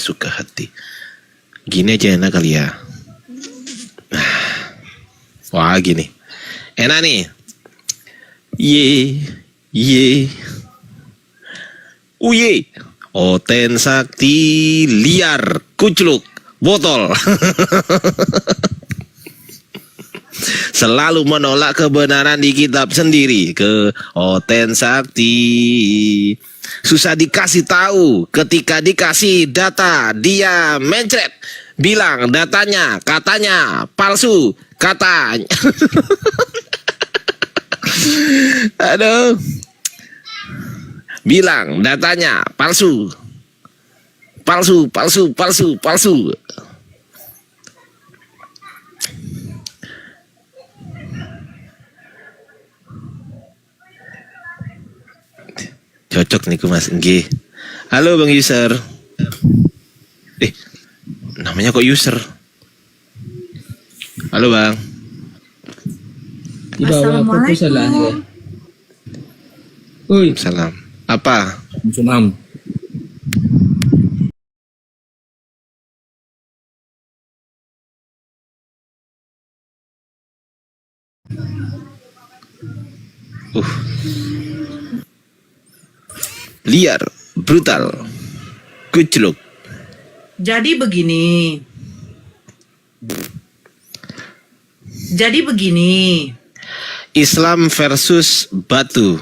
suka hati. Gini aja enak kali ya. Wah gini. Enak nih. Ye. Uye. Oten sakti liar kucluk botol. Selalu menolak kebenaran di kitab sendiri. Ke Oten sakti. Susah dikasih tahu. Ketika dikasih data dia mencret. Bilang datanya katanya palsu. Katanya. Aduh. Bilang datanya palsu. Palsu. Cocok nih Mas Nggih. Halo Bang User. Namanya kok User? Halo Bang. Assalamualaikum. Salam. Apa? Salam. Liar, brutal, kucluk. Jadi begini. Islam versus batu.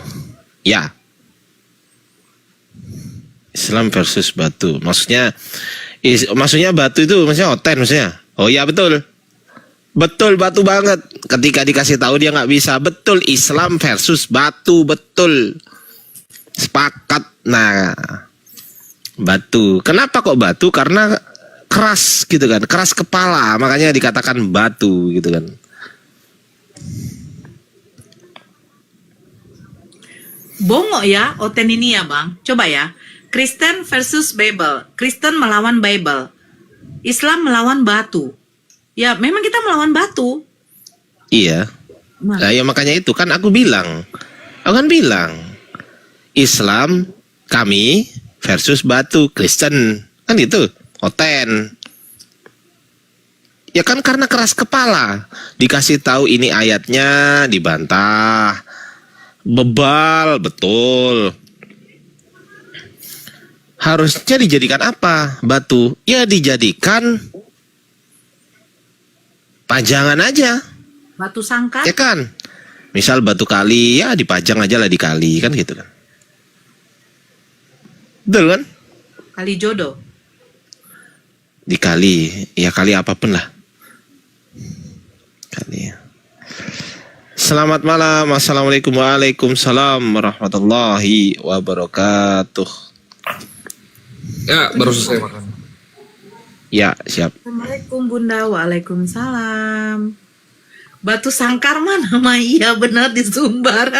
Ya. Islam versus batu. Maksudnya batu itu maksudnya Oten maksudnya. Oh iya betul. Betul batu banget. Ketika dikasih tahu dia nggak bisa. Betul Islam versus batu, betul. Sepakat. Nah, batu. Kenapa kok batu? Karena keras gitu kan, keras kepala, makanya dikatakan batu gitu kan. Bongok ya, Oten ini ya Bang. Coba ya. Kristen versus Bible. Kristen melawan Bible. Islam melawan batu. Ya, memang kita melawan batu. Iya. Nah, ya makanya itu kan aku kan bilang Islam kami versus batu, Kristen kan itu Oten. Ya kan karena keras kepala, dikasih tahu ini ayatnya dibantah, bebal betul. Harusnya dijadikan apa batu? Ya dijadikan pajangan aja. Batu sangkar. Ya kan, misal batu kali ya dipajang aja lah di kali kan gitu kan. Betul kan? Kali jodoh. Di kali, ya kali apapun lah. Kali. Selamat malam, assalamualaikum waalaikumsalam warahmatullahi wabarakatuh. Ya, baru selesai makan. Ya, siap. Assalamualaikum Bunda, waalaikumsalam. Batu sangkar mana? Iya benar di Sumbar.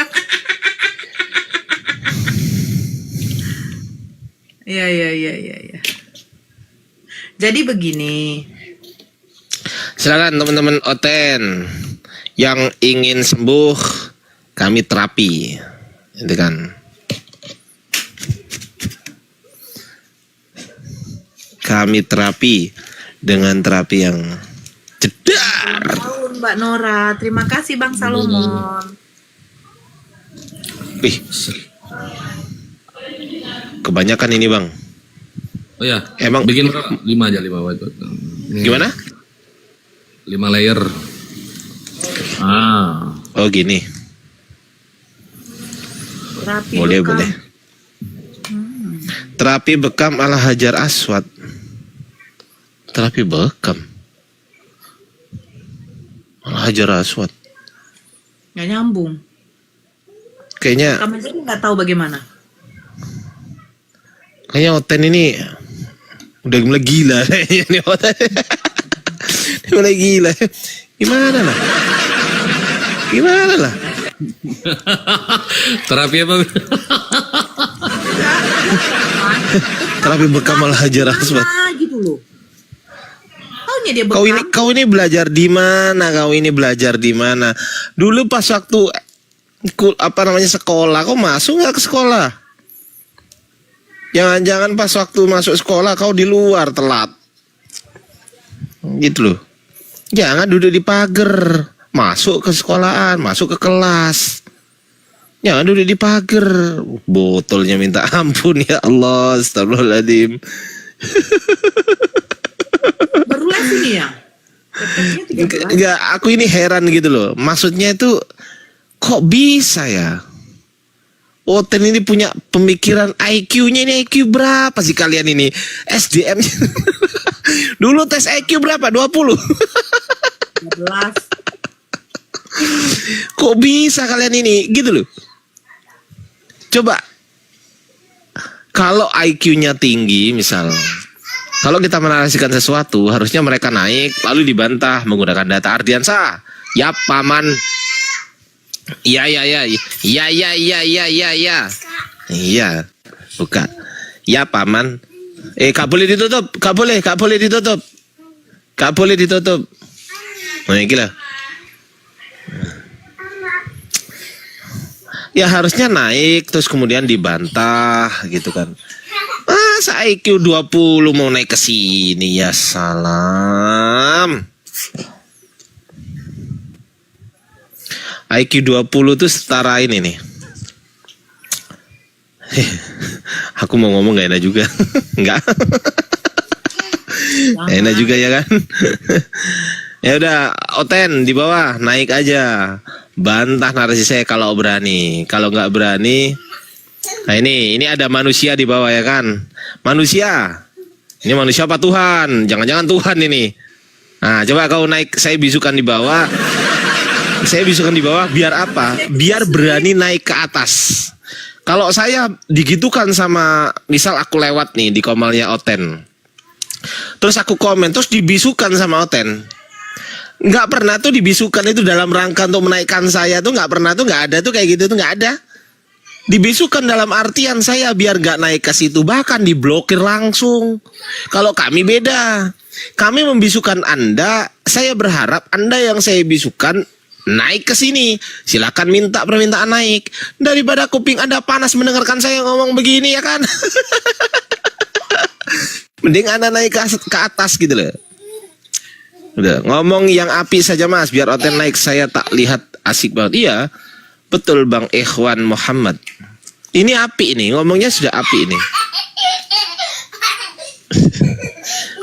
Ya. Jadi begini. Silakan teman-teman Oten yang ingin sembuh, kami terapi, itu kan. Kami terapi dengan terapi yang jedar. Mbak Nora, terima kasih Bang Salomon. Wih, kebanyakan ini Bang. Oh ya, Emang bikin 5 aja 5 itu. Gimana? 5 layer. Oh gini. Terapi Boleh. bekam. Terapi bekam ala Hajar Aswad. Terapi bekam ala Hajar Aswad. Nggak nyambung. Kayaknya Kamu aja nggak tahu bagaimana. Oten ini udah mulai gila. Ini Oten. Dia mulai gila. Gimana lah? Terapi apa? Terapi bekam ala Hajar Aswad. Gitu loh. Taunya dia bekam. Kau ini belajar di mana? Dulu pas waktu sekolah, kau masuk nggak ke sekolah? Jangan-jangan pas waktu masuk sekolah kau di luar telat. Gitu loh. Jangan duduk di pagar. Masuk ke sekolahan, masuk ke kelas. Jangan duduk di pagar. Botolnya minta ampun ya Allah. Astagfirullahaladzim. Baru les ini ya? Enggak, aku ini heran gitu loh. Maksudnya itu kok bisa ya? Oten ini punya pemikiran IQ-nya ini IQ berapa sih kalian ini? SDM dulu tes IQ berapa? 20 11. Kok bisa kalian ini? Gitu loh. Coba kalau IQ-nya tinggi misal, kalau kita menarasikan sesuatu harusnya mereka naik lalu dibantah menggunakan data Ardiansa. Ya paman. Iya. Iya. Buka. Ya paman. Gak boleh ditutup. Gak boleh ditutup. Gak boleh ditutup. Nah, gila. Ya harusnya naik terus kemudian dibantah gitu kan. Masa IQ 20 mau naik ke sini ya salam. IQ 20 tuh setara ini nih. Aku mau ngomong gak enak juga. Enggak. Enak juga ya kan. Ya udah, Oten di bawah naik aja. Bantah narasi saya kalau berani. Kalau nggak berani, nah ini ada manusia di bawah ya kan. Manusia. Ini manusia apa Tuhan? Jangan-jangan Tuhan ini. Nah, coba kau naik, saya bisukan di bawah. Saya bisukan di bawah biar apa? Biar berani naik ke atas. Kalau saya digitukan sama, misal aku lewat nih di komalnya Oten, terus aku komen, terus dibisukan sama Oten. Nggak pernah tuh dibisukan itu dalam rangka untuk menaikkan saya tuh nggak pernah tuh, nggak ada tuh kayak gitu tuh, nggak ada. Dibisukan dalam artian saya biar nggak naik ke situ, bahkan diblokir langsung. Kalau kami beda, kami membisukan Anda, saya berharap Anda yang saya bisukan naik ke sini. Silakan minta permintaan naik. Daripada kuping Anda panas mendengarkan saya ngomong begini ya kan. Mending Anda naik ke atas gitu loh. Udah, ngomong yang api saja Mas, biar Oten naik saya tak lihat asik banget. Iya, betul Bang Ikhwan Muhammad. Ini api ini, ngomongnya sudah api ini.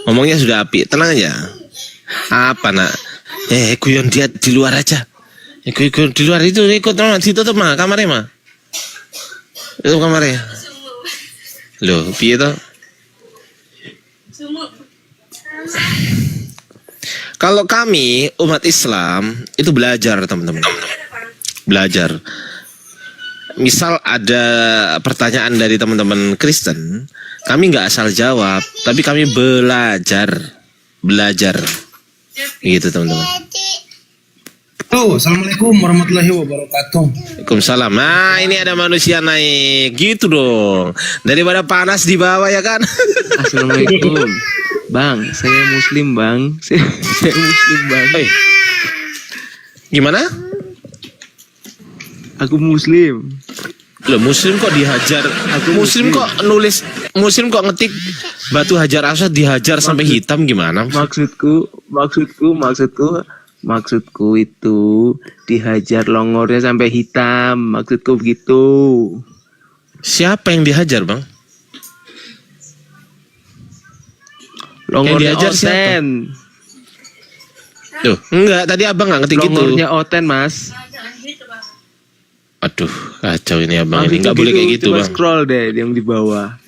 Ngomongnya sudah api, tenang aja. Apa nak? Kuyon dia di luar aja. Kuyon di luar itu ikut teman, ditutup mah kamarnya mah. Itu kamarnya. Loh, piye toh? Kalau kami umat Islam itu belajar teman-teman, belajar. Misal ada pertanyaan dari teman-teman Kristen, kami nggak asal jawab, tapi kami belajar, gitu teman-teman. Halo, assalamualaikum warahmatullahi wabarakatuh. Waalaikumsalam. Nah ini ada manusia naik, gitu dong. Daripada panas di bawah ya kan. Assalamualaikum. Bang, saya muslim bang. Saya muslim bang. Gimana? Aku muslim. Loh, muslim kok dihajar? Muslim kok nulis, muslim kok ngetik batu hajar aswad dihajar sampai hitam gimana? Maksudku itu dihajar longornya sampai hitam. Maksudku begitu. Siapa yang dihajar bang? Longornya dihajar Oten. Tuh, enggak, tadi abang nggak ngetik gitu. Longornya Oten mas. Aduh, kacau ini abang. Maksudnya Ini nggak boleh kayak gitu coba bang. Scroll deh yang di bawah.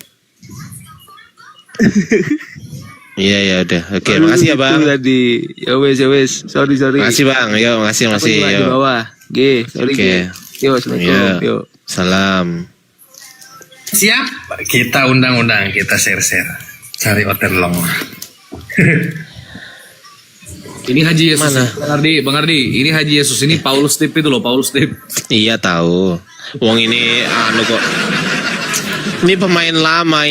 Iya udah. Oke, makasih ya bang. Itu tadi. Ya wes. Sorry. Makasih bang. Yo, makasih. Di Yo. bawah. Sorry. Oke. Yo, assalamualaikum. Yo. Yo. Salam. Siap? Kita undang-undang, kita share-share. Cari Oten Long. Ini Haji Yesus. Mana? Bang Ardi, ini Haji Yesus, ini Paulus Tip itu loh, Paulus Tip. Iya tahu. Wong ini kok. Ini pemain lama.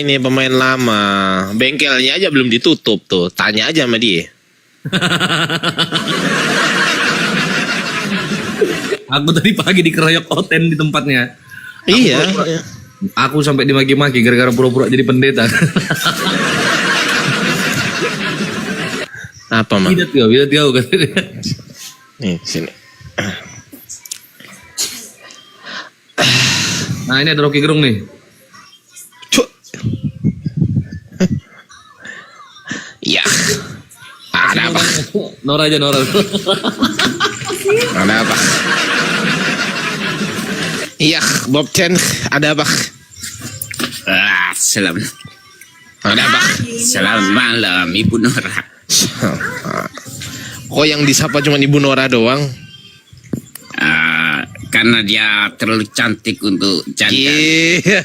Bengkelnya aja belum ditutup tuh. Tanya aja sama dia. Aku tadi pagi dikeroyok Oten di tempatnya. Iya. Aku sampai dimaki-maki gara-gara pura-pura jadi pendeta. Apa, Mang? Bidat kau katanya. Nih, sini. Nah, ini ada Rocky Gerung nih. Cuk. Ya. Ada apa? Nora aja, Nora. Ada apa? Iya, Bob Chen, ada apa? Salam. Ada apa? Selamat malam, Ibu Nora. Kok yang disapa cuma Ibu Nora doang? Karena dia terlalu cantik untuk janda. Iya.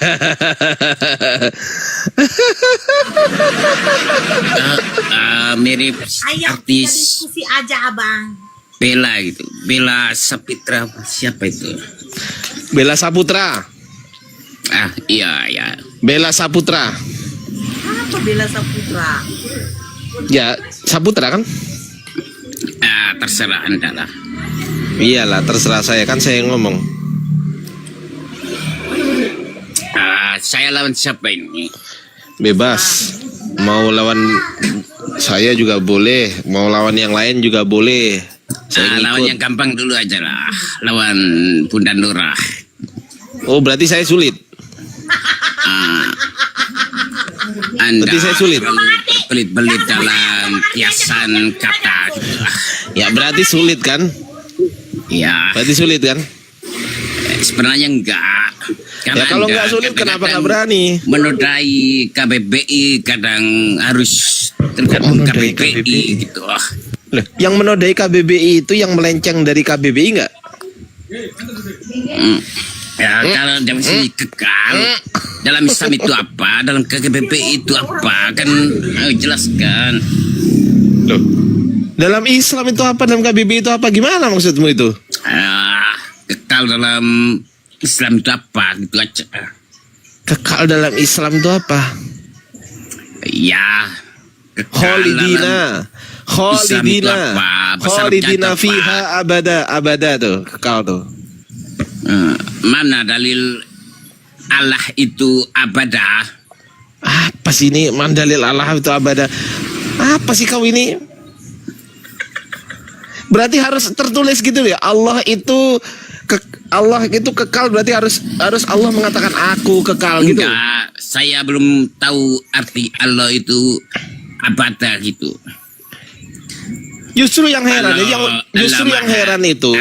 Mirip Ayo kita artis diskusi aja abang. Bella gitu. Bella Sapitra, siapa itu? Bella Saputra. Iya. Bella Saputra. Apa Bella Saputra? Ya, Saputra kan? Terserah Anda lah. Iyalah, terserah saya kan saya yang ngomong. Saya lawan siapa ini? Bebas. Mau lawan saya juga boleh, mau lawan yang lain juga boleh. Saya Lawan ngikut. yang gampang dulu aja lah. Lawan Bunda Nora. Oh, berarti saya sulit. Anda Berarti saya sulit. terlalu belit-belit dalam kiasan kata gitu lah. Ya, berarti sulit kan? Ya, Berarti sulit kan? sebenarnya enggak. Ya, kalau Anda enggak sulit, kenapa kadang-kadang enggak berani? Menodai KBBI kadang harus tergantung menodai KBBI KBBI? gitu. Loh, yang menodai KBBI itu yang melenceng dari KBBI enggak? Ya, kalau dari sini kekal dalam Islam itu apa, dalam KBBI itu apa, kan jelaskan. Loh. Dalam Islam itu apa, dalam KBBI itu apa? Gimana maksudmu itu? Kekal dalam Islam itu apa gitu aja. Kekal dalam Islam itu apa? Ya, kekal Khalidina. dalam Islam itu apa? Bahasa Khalidina Arabnya apa? fiha abada tuh, kekal tuh. Mana dalil Allah itu abada? Apa sih ini mandalil Allah itu abada? Apa sih kau ini? Berarti harus tertulis gitu ya. Allah itu kekal, berarti harus Allah mengatakan aku kekal gitu. Enggak, saya belum tahu arti Allah itu abada gitu. Justru yang heran, Kalau justru yang heran itu,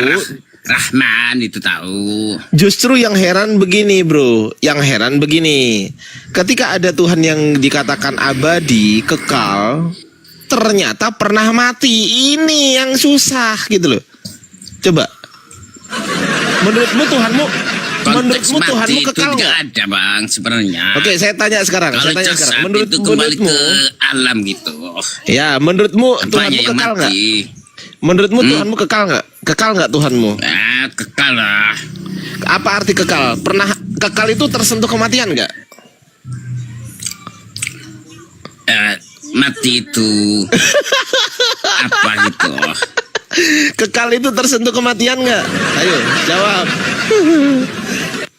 Rahman itu tahu. justru yang heran begini, bro. Yang heran begini. Ketika ada Tuhan yang dikatakan abadi, kekal, ternyata pernah mati. Ini yang susah gitu loh. Coba. Menurutmu Tuhanmu Konteks mati Tuhanmu itu kekal tidak nggak? ada bang sebenarnya. Oke, saya tanya sekarang. Kalau Saya tanya jasad sekarang. itu kembali Menurutmu, ke alam gitu. ya, menurutmu Apanya Tuhanmu yang kekal nggak? mati? Menurutmu Tuhanmu kekal nggak? Kekal nggak Tuhanmu? Kekal lah. Apa arti kekal? Pernah kekal itu tersentuh kematian nggak? Mati itu apa gitu? Kekal itu tersentuh kematian nggak? Ayo jawab.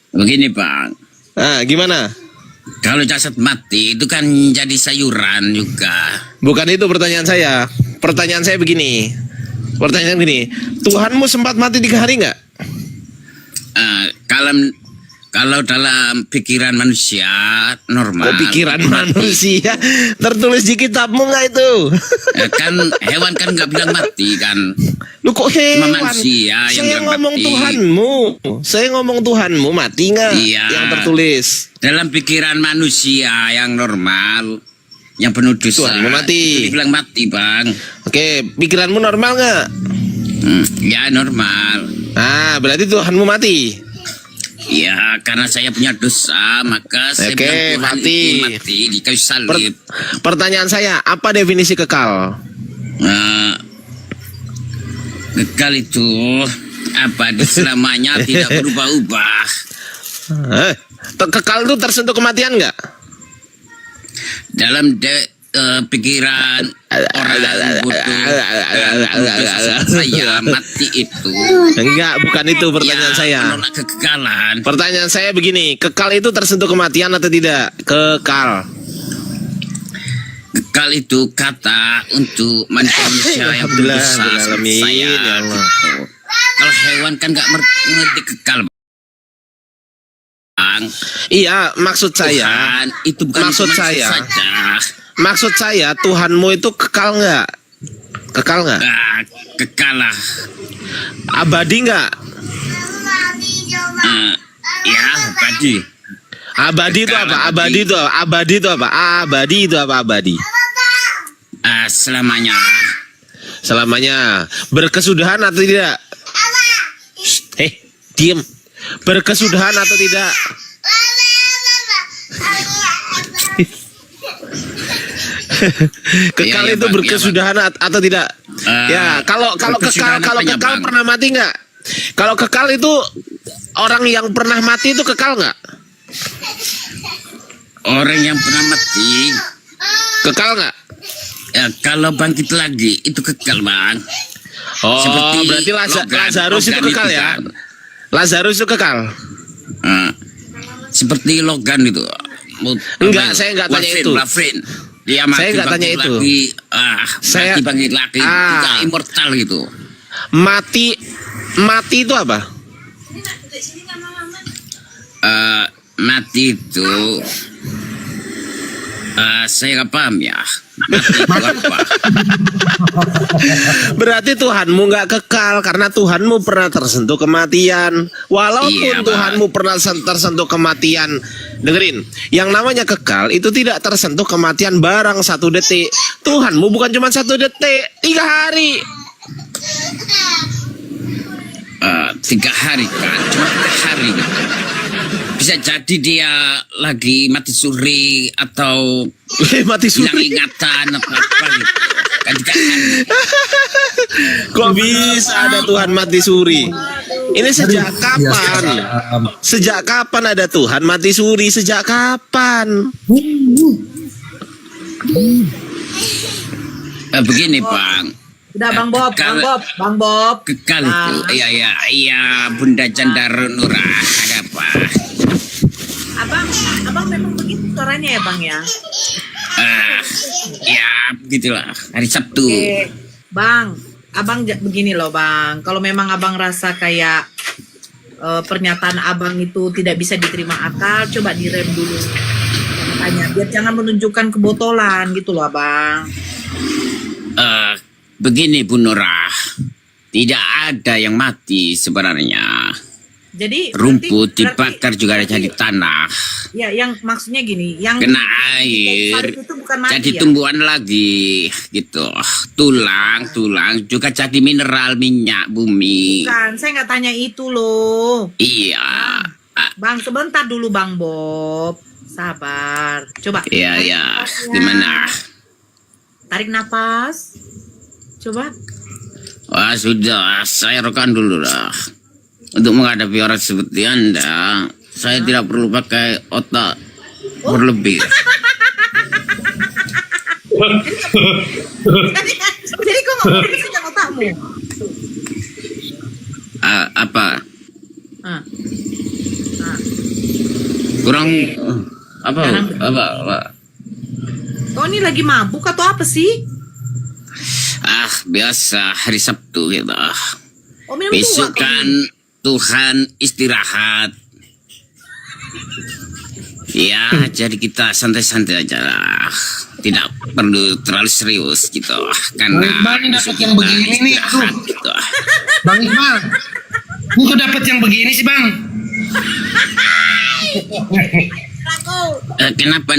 Begini bang, Gimana? kalau jasad mati itu kan jadi sayuran juga. Bukan itu pertanyaan saya. Pertanyaan saya begini. Pertanyaan begini. Tuhanmu sempat mati 3 hari nggak? Kalau dalam pikiran manusia normal. Oh, pikiran mati. manusia tertulis di kitabmu nggak itu? Kan hewan kan nggak bilang mati kan. Lu kok hewan? manusia yang Saya bilang ngomong mati. Tuhanmu. Saya ngomong Tuhanmu mati nggak? Iya. Yang tertulis. Dalam pikiran manusia yang normal, yang penuh dosa, Tuhanmu mati. itu dibilang mati bang. Oke, pikiranmu normal nggak? Ya normal. Berarti Tuhanmu mati. Ya karena saya punya dosa, maka saya Oke, bilang Tuhan mati. itu mati di kayu salib. Pertanyaan saya, apa definisi kekal? Kekal itu abadi selamanya tidak berubah-ubah. Kekal itu tersentuh kematian nggak? Dalam pikiran orang butuh saya mati itu. Enggak, bukan itu pertanyaan saya. Menolak kekekalan. Pertanyaan saya begini, kekal itu tersentuh kematian atau tidak? Kekal. Kekal itu kata untuk manusia yang berusaha seperti saya. Ya Allah. Gitu. Kalau hewan kan nggak ngerti kekal, Bang. Iya, maksud saya. Tuhan itu bukan Maksud cuma saya. saja. Maksud saya, Tuhanmu itu kekal nggak? Kekal nggak? Kekal lah. Abadi nggak? Ya, abadi. Abadi itu apa? Abadi itu apa? Abadi itu apa? Abadi itu apa? Abadi. Selamanya. Selamanya. Berkesudahan atau tidak? Diem. Berkesudahan atau tidak? Kekal Iya, itu Bang, berkesudahan atau tidak? Ya, kalau kekal berkesudahan apanya, Bang? pernah mati nggak? Kalau kekal itu orang yang pernah mati itu kekal nggak? Orang yang pernah mati, Kekal nggak? ya, kalau bangkit lagi itu kekal, Bang. Oh, Seperti berarti Lazarus itu Logan kekal itu ya? kan. Lazarus itu kekal? Seperti Logan itu. Enggak, saya enggak tanya itu. Dia mati, Saya enggak tanya bangkit itu. lagi. Saya- Mati bangkit lagi, juga immortal gitu. Mati itu apa? Mati itu saya nggak paham ya. Mati itu apa? Berarti Tuhanmu nggak kekal karena Tuhanmu pernah tersentuh kematian. Walaupun Iya, Bang. Tuhanmu pernah tersentuh kematian, dengerin, yang namanya kekal itu tidak tersentuh kematian barang 1 detik. Tuhanmu bukan cuma 1 detik, 3 hari. 3 hari kan, cuma 3 hari gitu. Bisa jadi dia lagi mati suri atau Mati hilang suri. ingatan atau apa gitu. Kan 3 hari. Kok bisa ada Tuhan mati suri? Ini sejak kapan? Sejak kapan ada Tuhan mati suri? Sejak kapan? Begini, Bang. Udah Bang Bob, Bang Bob, Bang Bob. Kekal itu, iya, Bunda Jandar Nurah, ada apa? Abang memang begitu suaranya ya Bang ya? Ya begitulah, hari Sabtu. Oke, Bang, Abang begini loh Bang, kalau memang Abang rasa kayak pernyataan Abang itu tidak bisa diterima akal, coba direm dulu. Tanya, biar jangan menunjukkan kebotolan gitu loh Abang. Begini Bu Nurah, tidak ada yang mati sebenarnya. Jadi Rumput berarti- dibakar juga ada jadi tanah, Ya, yang maksudnya gini, yang kena salib air, itu bukan mati jadi ya? tumbuhan lagi, gitu. Tulang juga jadi mineral minyak bumi. Bukan, saya nggak tanya itu loh. Iya, Bang, sebentar dulu Bang Bob. Sabar. Coba. iya, tarik iya. nafasnya. Gimana? Tarik napas. Coba. Wah sudah, saya rekam dulu lah. Untuk menghadapi orang seperti Anda, saya tidak perlu pakai otak berlebih. Jadi kok nggak boleh sejak otakmu? Apa? Ah. Kurang apa? Jarang. Apa? Kau ini lagi mabuk atau apa sih? Biasa hari Sabtu gitu. Oh, minum Besok tua, kan Tuhan istirahat. Ya, jadi kita santai-santai aja lah. Tidak perlu terlalu serius gitu. Karena Bang, dapat besok yang kita begini nih, istirahat tuh. gitu. Bang Iqbal, lu kok dapat yang begini sih Bang? Kenapa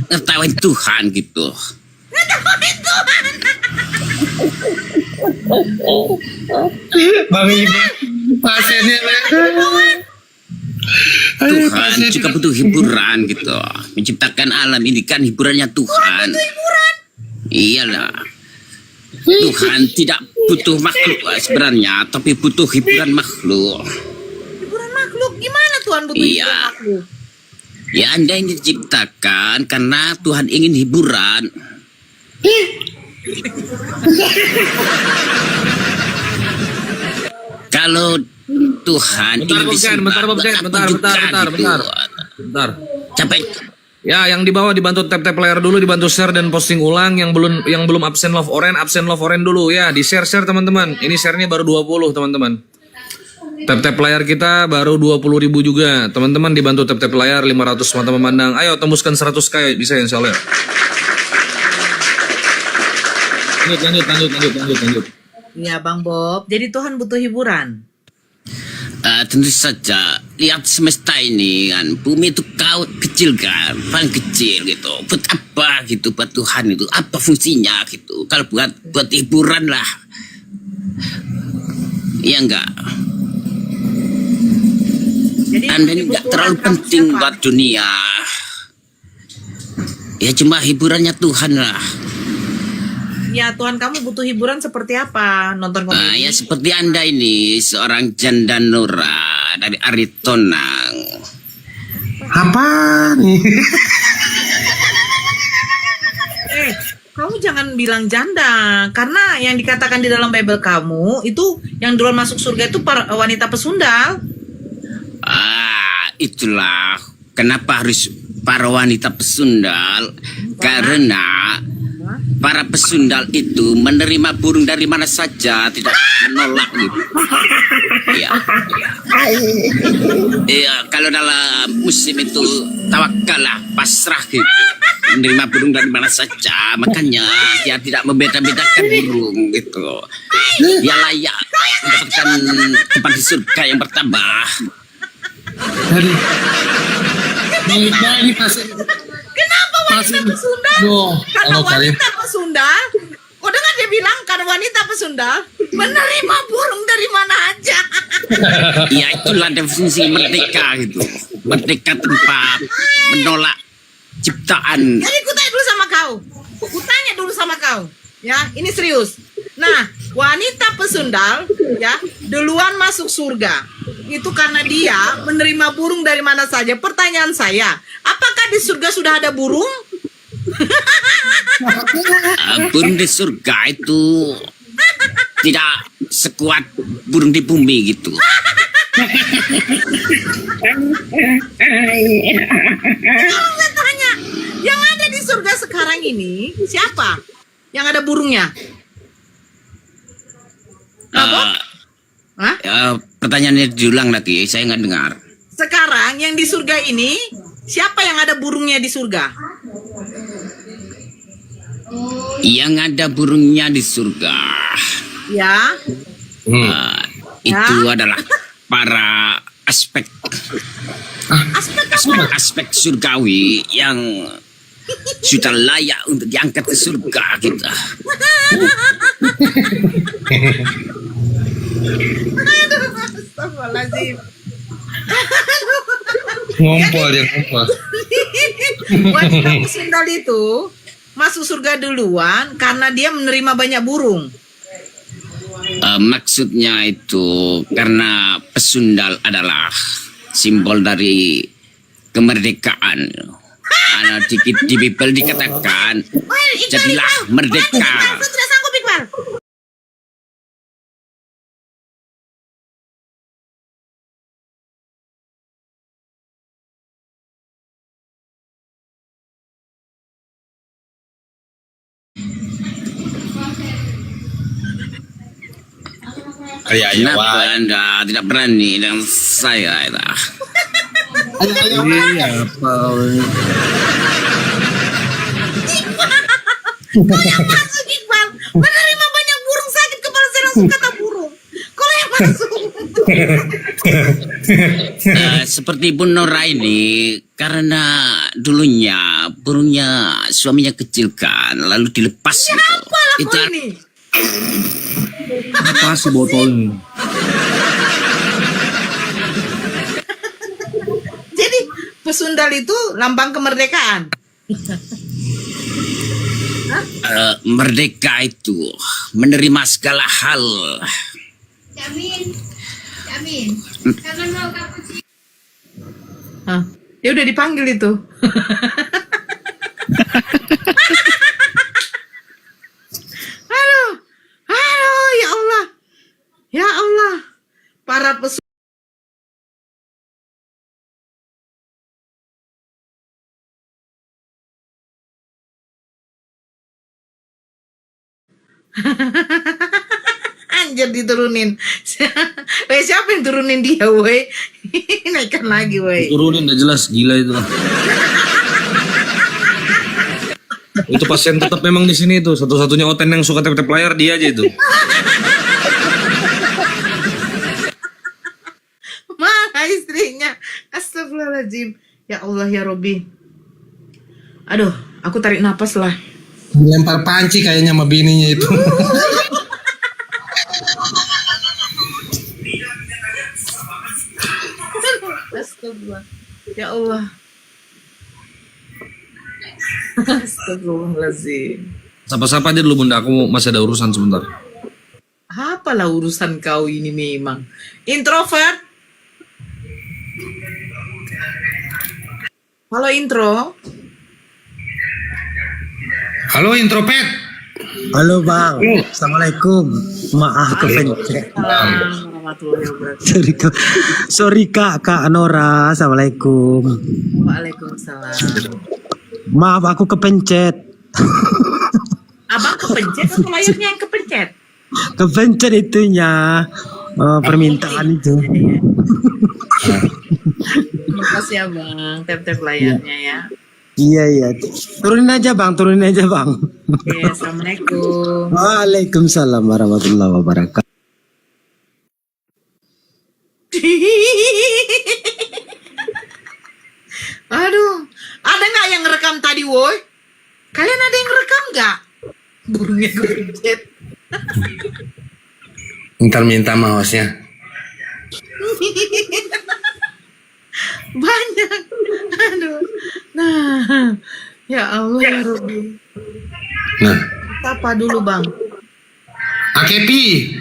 ngetawain Tuhan gitu? Bang Iqbal, pasiennya Tuhan juga butuh hiburan gitu. Menciptakan alam ini kan hiburannya Tuhan. Iyalah. Tuhan tidak butuh makhluk sebenarnya, tapi butuh hiburan makhluk. hiburan makhluk. Gimana Tuhan butuh Iya. hiburan makhluk? Ya Anda ini diciptakan karena Tuhan ingin hiburan. Kalau Tuhan Bentar, ingin disembah, bentar. Capek. Ya, yang di bawah dibantu tap player dulu, dibantu share dan posting ulang. Yang belum absen love orange dulu ya. Di share teman-teman. Ini sharenya baru 20 teman-teman. Tap player kita baru 20.000 juga. Teman-teman dibantu tap player 500 mata memandang. Ayo tembuskan 100k bisa insya Allah. Lanjut. Iya Bang Bob. Jadi Tuhan butuh hiburan. Tentu saja lihat semesta ini kan, bumi itu kecil kan, paling kecil gitu. Buat apa gitu, buat Tuhan itu apa fungsinya gitu? Kalau buat hiburan lah, ya enggak. Jadi Anda ini enggak terlalu penting siapa? buat dunia. Ya cuma hiburannya Tuhan lah. Ya Tuhan, kamu butuh hiburan seperti apa? Nonton komedi? Ya seperti Anda ini seorang janda Nora dari Aritonang. Apa nih? Kamu jangan bilang janda, karena yang dikatakan di dalam Bible kamu itu yang duluan masuk surga itu wanita pesundal. Itulah kenapa harus para wanita pesundal, karena para pesundal itu menerima burung dari mana saja, tidak menolak gitu. Iya, kalau dalam musim itu tawakalah, pasrah gitu. Menerima burung dari mana saja, makanya dia tidak membeda-bedakan burung gitu. Dia layak mendapatkan tempat di surga yang bertambah. Aduh. Ini pasti. Kenapa wanita pesundal? Karena wanita pesundal. Kau dengar dia bilang karena wanita pesundal menerima burung dari mana aja. Ya itulah definisi merdeka gitu. Merdeka tanpa menolak ciptaan. Jadi ku tanya dulu sama kau. Ku tanya dulu sama kau. Ya, ini serius. Nah, wanita pesundal ya duluan masuk surga. Itu karena dia menerima burung dari mana saja. Pertanyaan saya, apakah di surga sudah ada burung? Burung di surga itu tidak sekuat burung di bumi gitu. Kalau saya tanya, yang ada di surga sekarang ini siapa? Yang ada burungnya? Hah? Pertanyaannya diulang lagi, saya nggak dengar. Sekarang yang di surga ini siapa yang ada burungnya di surga? Yang ada burungnya di surga Ya, itu adalah para aspek aspek surgawi yang sudah layak untuk diangkat ke surga kita. Astagfirullahaladzim. Ngumpul dia ngumpul. Wanita pesundal itu masuk surga duluan karena dia menerima banyak burung. Maksudnya itu karena pesundal adalah simbol dari kemerdekaan. Di Bible dikatakan jadilah merdeka. Iqbal, saya tidak sanggup Iqbal. Kenapa Anda tidak berani dengan saya itu? Kau yang masuk Iqbal menerima banyak burung sakit kepala saya langsung kata burung. Kau yang masuk. Seperti Bu Nora ini karena dulunya burungnya suaminya kecilkan lalu dilepas gitu. Apalah Itu kau ini? Apa sih botol ini? Jadi pesundal itu lambang kemerdekaan. merdeka itu menerima segala hal. Jamin. Karena mau kamu Hah, dia udah dipanggil itu. Anjir diturunin. Siapa yang turunin dia, woi? Naikkan lagi, woi. Turunin udah jelas, gila itu. Itu pasien tetap memang di sini tuh. Satu-satunya Oten yang suka tap-tap layar dia aja itu. Mana istrinya? Astagfirullahaladzim. Ya Allah ya Robi. Aduh, aku tarik napas lah. Lempar panci kayaknya sama bininya itu. Astagfirullah. Ya Allah. Astagfirullahaladzim. Sapa-sapa aja dulu bunda, aku masih ada urusan sebentar. Apalah urusan kau ini memang. Introvert. Halo intro. Halo introvert. Halo bang, assalamualaikum. Maaf kepencet. Assalamualaikum warahmatullahi wabarakatuh. Sorry kak Nora. Assalamualaikum. Waalaikumsalam. Maaf aku kepencet. Abang kepencet atau layarnya yang kepencet? Kepencet itunya permintaan itu. Terima kasih ya bang, tap-tap layarnya ya. Iya. Turunin aja bang. Oke, assalamualaikum. Waalaikumsalam warahmatullahi wabarakatuh. Aduh, ada nggak yang rekam tadi, woi? Kalian ada yang rekam nggak? Burungnya kepencet. Ntar minta sama hostnya. Banyak. Aduh. Nah, ya Allah ya Rabbi. Nah, Apa dulu bang? Akepi.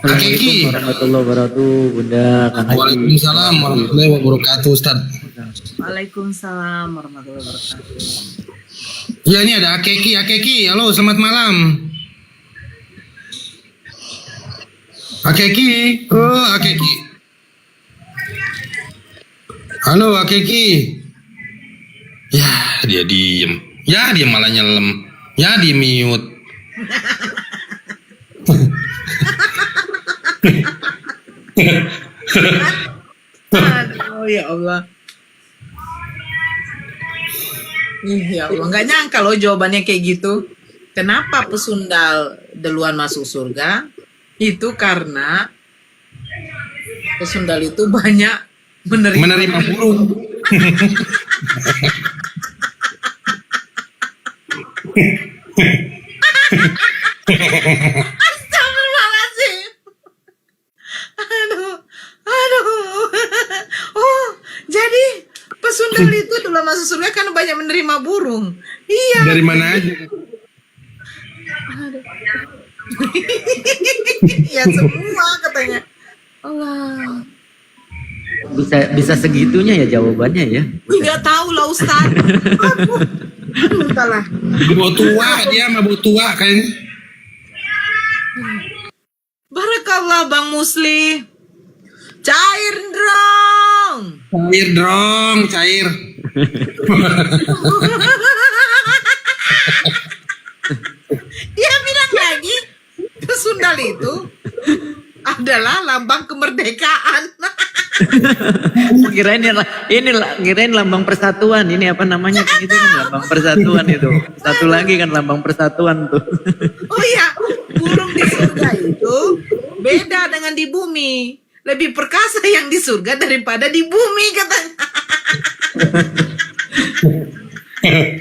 Akeki. Warahmatullahi wabarakatuh, Bunda. Kang Haji. Waalaikumsalam warahmatullahi wabarakatuh, Ustaz. Waalaikumsalam warahmatullahi wabarakatuh. Ya, ini ada Akeki. Halo, selamat malam. Akeki. Oh, Akeki. Halo, Akeki. Ya, dia diem. Ya, dia malah nyelem. Ya, di mute. Aduh ya Allah. Ya Allah, nggak nyangka loh jawabannya kayak gitu. Kenapa pesundal duluan masuk surga? Itu karena pesundal itu banyak Menerima burung. Astagfirullahaladzim. Aduh. Oh, jadi pesundal itu dulu masuk surga karena banyak menerima burung. Iya. Dari mana aja? Ya semua katanya. Allah. Bisa segitunya ya jawabannya ya. Nggak tahu lah Ustaz. Aduh. Entahlah. Bawa tua, dia mah bawa tua kayaknya. Barakallah Bang Musli. Cair dong. Cair dong, cair. Dia bilang lagi pesundal itu adalah lambang kemerdekaan. Kirain lambang persatuan. Ini apa namanya? Itu kan lambang persatuan itu. Satu lagi kan lambang persatuan tuh. Oh iya, burung di surga itu beda dengan di bumi. Lebih perkasa yang di surga daripada di bumi katanya.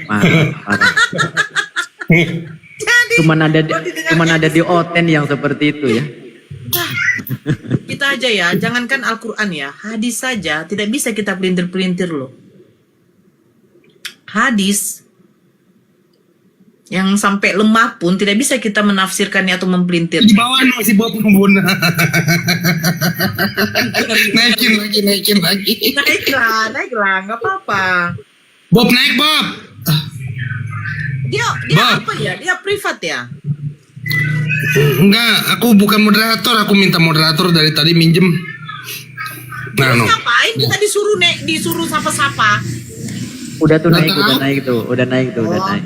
Parah. Jadi Cuman ada di Oten yang seperti itu ya. kita aja ya, jangankan Al-Quran ya, hadis saja tidak bisa kita pelintir-pelintir loh. Hadis yang sampai lemah pun tidak bisa kita menafsirkannya atau mempelintir. Di bawah masih bawa pembun. naikin lagi. Naiklah, nggak apa-apa. Bob naik Bob. Dia Bob. apa ya? Dia privat ya? Enggak, aku bukan moderator, aku minta moderator dari tadi minjem. Nah, no. Ngapain kita disuruh sapa-sapa? Udah Nggak naik tuh. Oh.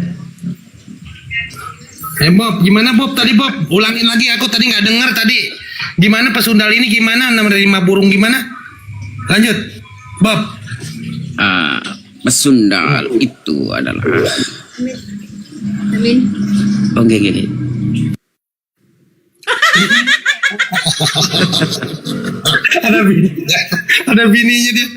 Bob, gimana Bob tadi Bob? Ulangin lagi, aku tadi nggak dengar tadi. Gimana pesundal ini gimana? Menerima burung gimana? Lanjut, Bob. Pesundal itu adalah Amin. oke. Ada bininya dia.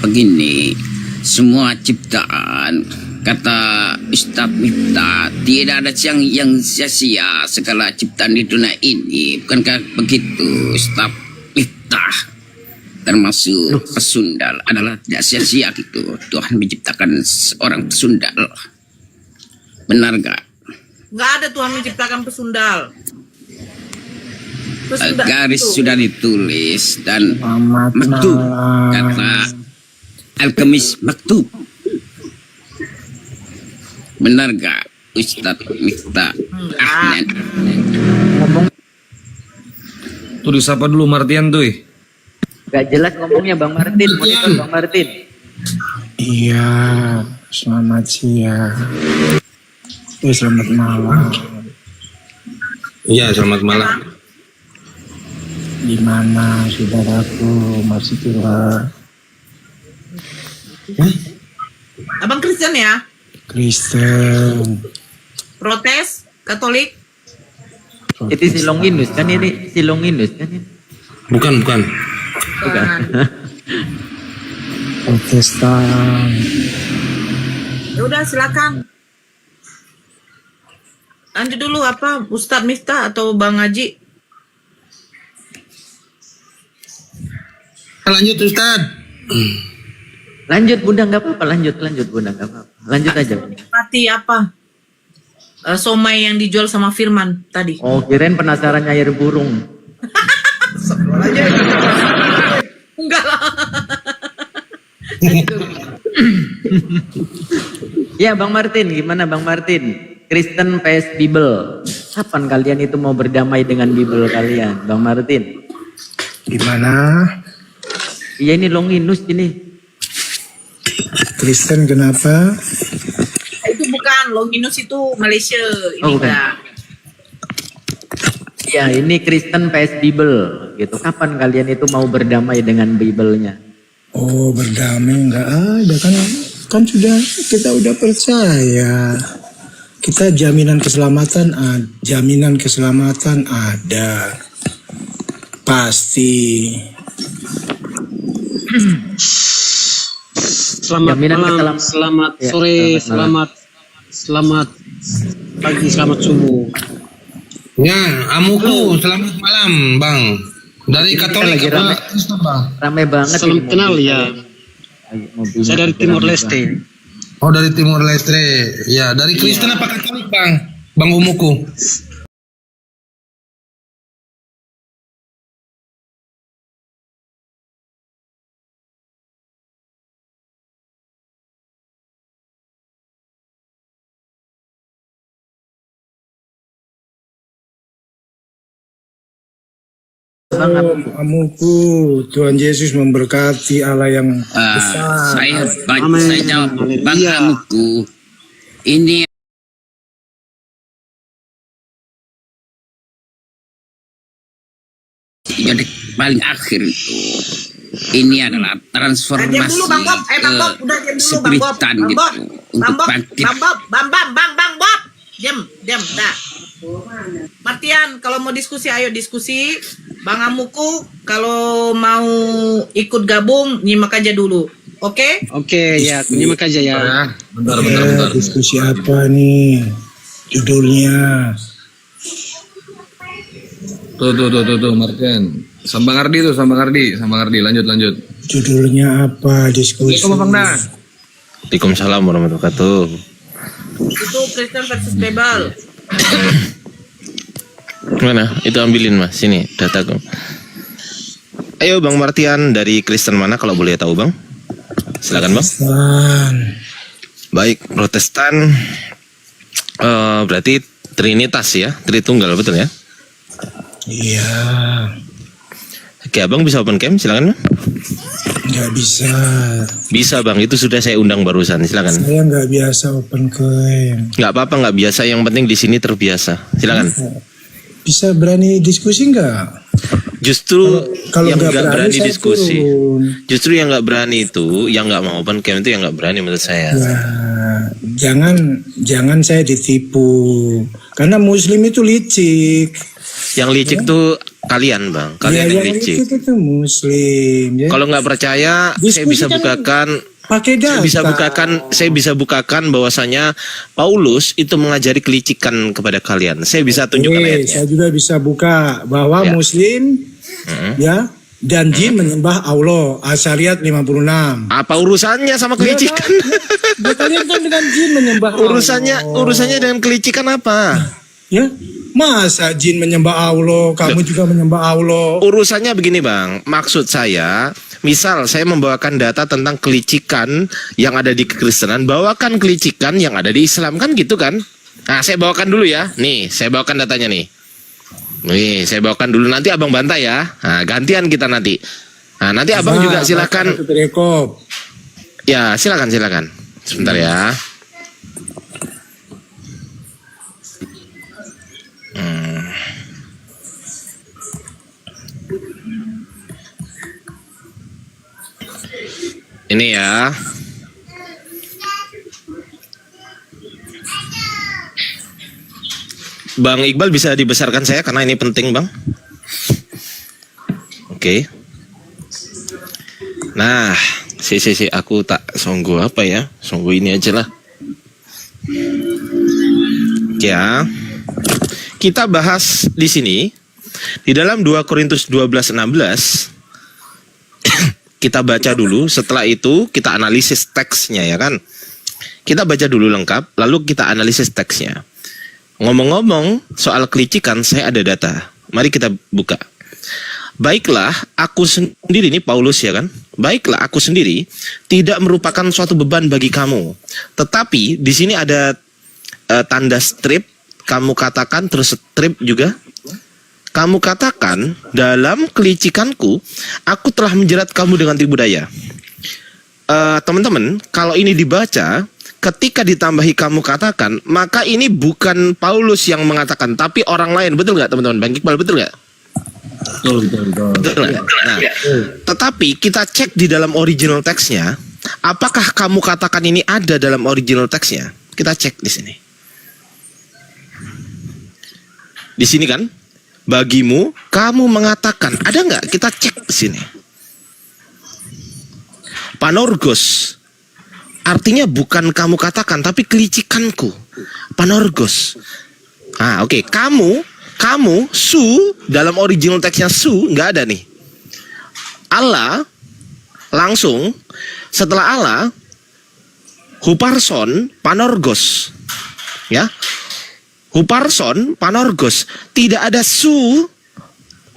Begini, semua ciptaan kata Ustadz Miftah tidak ada yang sia-sia, segala ciptaan di dunia ini, bukankah begitu Ustadz Miftah? Termasuk pesundal adalah tidak sia-sia gitu. Tuhan menciptakan seorang pesundal, benar gak? Nggak ada Tuhan menciptakan pesundal. Garis itu. sudah ditulis dan maktub, kata Alkemis maktub. Benar gak Ustadz Miftah? Tuh disapa dulu Martian tuh. Gak jelas ngomongnya Bang Martin, monitor Bang Martin. Iya, selamat siang. Selamat malam. Iya, selamat malam. Gimana saudaraku, masih curhat? Abang Kristen ya? Kristen. Protes? Katolik? Itu si Longinus kan ini? Si Longinus kan ini? Bukan. Bukan. Protestan. Ya udah silakan. Lanjut dulu apa Ustadz Miftah atau Bang Haji? Lanjut Ustadz. Lanjut Bunda nggak apa-apa, lanjut Bunda nggak apa-apa. Lanjut aja. Mati apa? Somai yang dijual sama Firman tadi. Oh, kirain penasaran air burung. Enggak lah. Ya Bang Martin, gimana Bang Martin? Kristen vs Bible. Kapan kalian itu mau berdamai dengan Bible kalian, Bang Martin? Gimana? Iya ini Longinus ini. Kristen kenapa? Itu bukan Longinus, itu Malaysia. Ini Oh, bukan. enggak. Ya ini Kristen vs Bible gitu. Kapan kalian itu mau berdamai dengan Bible-nya? Oh, berdamai enggak ada kan sudah kita udah percaya. Kita jaminan keselamatan ada. Pasti. Selamat Jaminan malam, selamat Ya, sore, selamat selamat pagi, selamat subuh. Ya, amuku, selamat malam, Bang. Dari Ini Katolik lagi rame. apa Kristen, Bang? Ramai banget. Salam ini kenal mobil. ya. Mobilnya Saya dari rame Timor banget. Leste. Oh, dari Timor Leste. Ya, dari Kristen apa Katolik, Bang? Bang Umuku. Amuku, Tuhan Yesus memberkati, Allah yang besar. Saya jawab Bang Amuku. Ini jadi paling akhir itu. Ini adalah transformasi Diam dulu Bang Bob. Bang Bob, udah diam dulu Bang Bob. kespiritan Bang gitu Bob. untuk Bang Bob. bangkit. Bang Bob. Diam, dah. Martian, kalau mau diskusi ayo diskusi. Bang Amuku kalau mau ikut gabung nyimak aja dulu. Oke? Oke, ya, nyimak aja ya. Bentar. Diskusi apa nih? Judulnya. Tuh Martian. Sambang Ardi, lanjut. Judulnya apa diskusi? Itu Bang Nah. Waalaikumsalam warahmatullahi wabarakatuh. Itu Kristen versus Bible. Mana? Itu ambilin Mas, sini dataku. Ayo Bang Martian, dari Kristen mana kalau boleh tahu Bang? Silakan Bang. Protestan. Baik, Protestan berarti Trinitas ya, Tritunggal betul ya? Iya. Oke, Abang bisa open cam, silakan Bang. Nggak bisa. Bisa bang, itu sudah saya undang barusan. Silakan. Saya nggak biasa open claim. Nggak apa-apa, nggak biasa. Yang penting di sini terbiasa. Silakan. Bisa berani diskusi nggak? Justru Kalau yang nggak nggak berani saya diskusi. turun. Justru yang nggak berani itu, yang nggak mau open cam itu yang nggak berani menurut saya. Ya, jangan saya ditipu. Karena Muslim itu licik. Yang licik tuh kalian bang, kalian Ya, yang yang licik. licik itu Muslim. Ya. Kalau nggak percaya, saya Diskusi bisa kan bukakan. Pakai data. Saya bisa bukakan bahwasanya Paulus itu mengajari kelicikan kepada kalian. Saya bisa tunjukkan ayatnya. Saya juga bisa buka bahwa Ya. Muslim ya dan jin menyembah Allah. Asyariat 56. Apa urusannya sama kelicikan? Ya, kalian kan dengan jin menyembah Urusannya dengan kelicikan apa? Ya, masa jin menyembah Allah, kamu juga menyembah Allah. Urusannya begini bang, maksud saya, misal saya membawakan data tentang kelicikan yang ada di kekristenan, bawakan kelicikan yang ada di Islam, kan gitu kan? Nah, saya bawakan dulu ya. Nih, saya bawakan datanya nih. Nih, saya bawakan dulu, nanti abang bantah ya. Nah, gantian kita nanti. Nah, nanti abang juga silakan. Ya, silakan. Sebentar ya. Ini ya. Bang Iqbal bisa dibesarkan saya karena ini penting, Bang. Oke. Nah, aku tak songgo apa ya? Songgo ini aja lah. Ya. Kita bahas di sini di dalam 2 Korintus 12:16. Kita baca dulu, setelah itu kita analisis teksnya ya kan. Kita baca dulu lengkap, lalu kita analisis teksnya. Ngomong-ngomong soal kelicikan, saya ada data. Mari kita buka. Baiklah, aku sendiri, ini Paulus ya kan. Baiklah, aku sendiri tidak merupakan suatu beban bagi kamu. Tetapi di sini ada tanda strip, kamu katakan terus strip juga. Kamu katakan, dalam kelicikanku, aku telah menjerat kamu dengan tipu daya. Teman-teman, kalau ini dibaca, ketika ditambahi kamu katakan, maka ini bukan Paulus yang mengatakan, tapi orang lain. Betul nggak teman-teman? Bang Iqbal, betul nggak? Betul nggak? Nah, tetapi kita cek di dalam original teksnya, apakah kamu katakan ini ada dalam original teksnya? Kita cek di sini. Di sini kan? Bagimu, kamu mengatakan, ada nggak? Kita cek di sini. Panorgos, artinya bukan kamu katakan, tapi kelicikanku. Panorgos. Ah, oke. Kamu, su, dalam original teksnya su, nggak ada nih. Allah, langsung, setelah Allah, huparson, panorgos. Ya. Huparson, panorgos, tidak ada su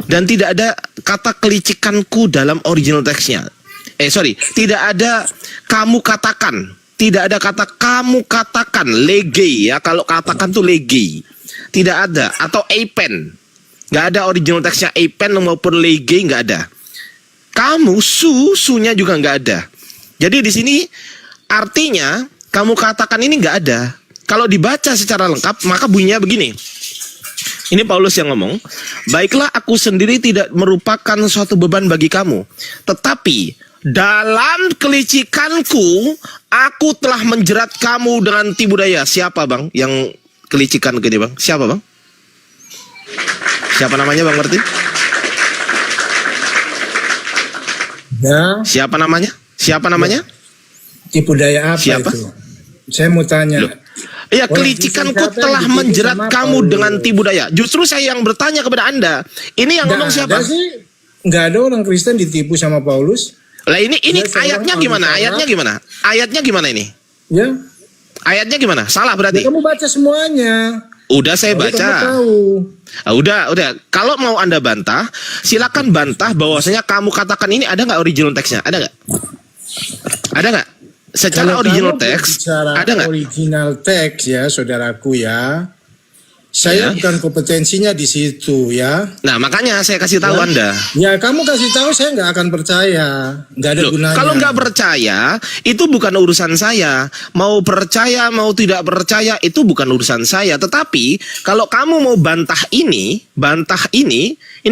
dan tidak ada kata kelicikanku dalam original teksnya. Tidak ada kamu katakan, tidak ada kata kamu katakan, legei ya, kalau katakan tuh legei, tidak ada, atau eipen, nggak ada original teksnya eipen maupun legei, nggak ada. Kamu sunya juga nggak ada. Jadi di sini artinya kamu katakan ini nggak ada. Kalau dibaca secara lengkap, maka bunyinya begini. Ini Paulus yang ngomong. Baiklah, aku sendiri tidak merupakan suatu beban bagi kamu. Tetapi, dalam kelicikanku, aku telah menjerat kamu dengan tipu daya. Siapa bang yang kelicikan gini bang? Siapa bang? Siapa namanya bang Martin? Ya. Siapa namanya? Tipu daya apa Siapa? itu? Saya mau tanya. Loh. Ya, kelicikanku telah menjerat kamu dengan tipu daya. Justru saya yang bertanya kepada Anda. Ini yang ngomong siapa? Nggak ada orang Kristen ditipu sama Paulus. Lah ini ayatnya gimana? Ayatnya gimana ini? Ya. Ayatnya gimana? Salah berarti. Ya, kamu baca semuanya. Udah saya Kamu baca. tahu. Udah. Kalau mau Anda bantah, silakan bantah bahwasanya kamu katakan ini ada nggak original teksnya? Ada nggak? Ada nggak? Secara Kalau original kamu teks bicara ada nggak? Original teks ya, saudaraku ya. Saya Ya. bukan kompetensinya di situ ya. Nah, makanya saya kasih tahu Anda. Ya kamu kasih tahu saya nggak akan percaya, nggak ada Loh, gunanya. kalau nggak percaya, itu bukan urusan saya. Mau percaya, mau tidak percaya, itu bukan urusan saya. Tetapi, kalau kamu mau bantah ini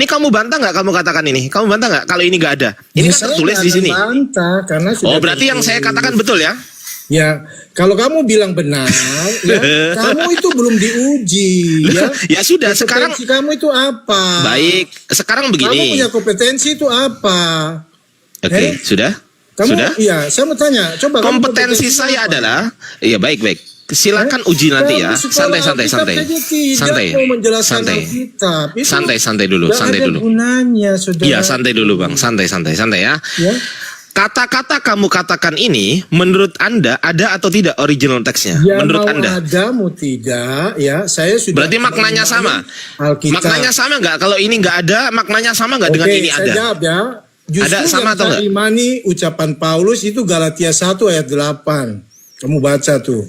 kamu bantah nggak? Kamu katakan ini, kamu bantah nggak? Kalau ini nggak ada, ini Ya, kan saya tertulis nggak di akan sini. bantah, karena Oh, sudah berarti yang saya tertulis. katakan betul ya? Ya, kalau kamu bilang benar, ya, kamu itu belum diuji, ya. Ya sudah, sekarang Kompetensi kamu itu apa? baik. Sekarang Kamu begini. punya kompetensi itu apa? Oke, sudah? Kamu, Sudah? Iya, saya mau tanya. Coba kamu Kompetensi saya apa? adalah, iya baik. Silakan uji nanti ya. Kamu sekolah Santai. Alkitab saja tidak Santai. mau menjelaskan Santai. Alkitab. Itu Santai dulu, nggak santai ada dulu. gunanya, saudara. Iya, santai dulu Bang. Santai ya. Ya. Kata-kata kamu katakan ini menurut Anda ada atau tidak original teksnya? Ya, menurut mau Anda? ada mau tidak, ya saya sudah. Berarti maknanya sama. Alkitab. Maknanya sama nggak? Kalau ini nggak ada, maknanya sama nggak dengan ini saya ada? jawab ya. Justru Ada sama yang atau saya enggak? imani ucapan Paulus itu Galatia 1 ayat 8. Kamu baca tuh.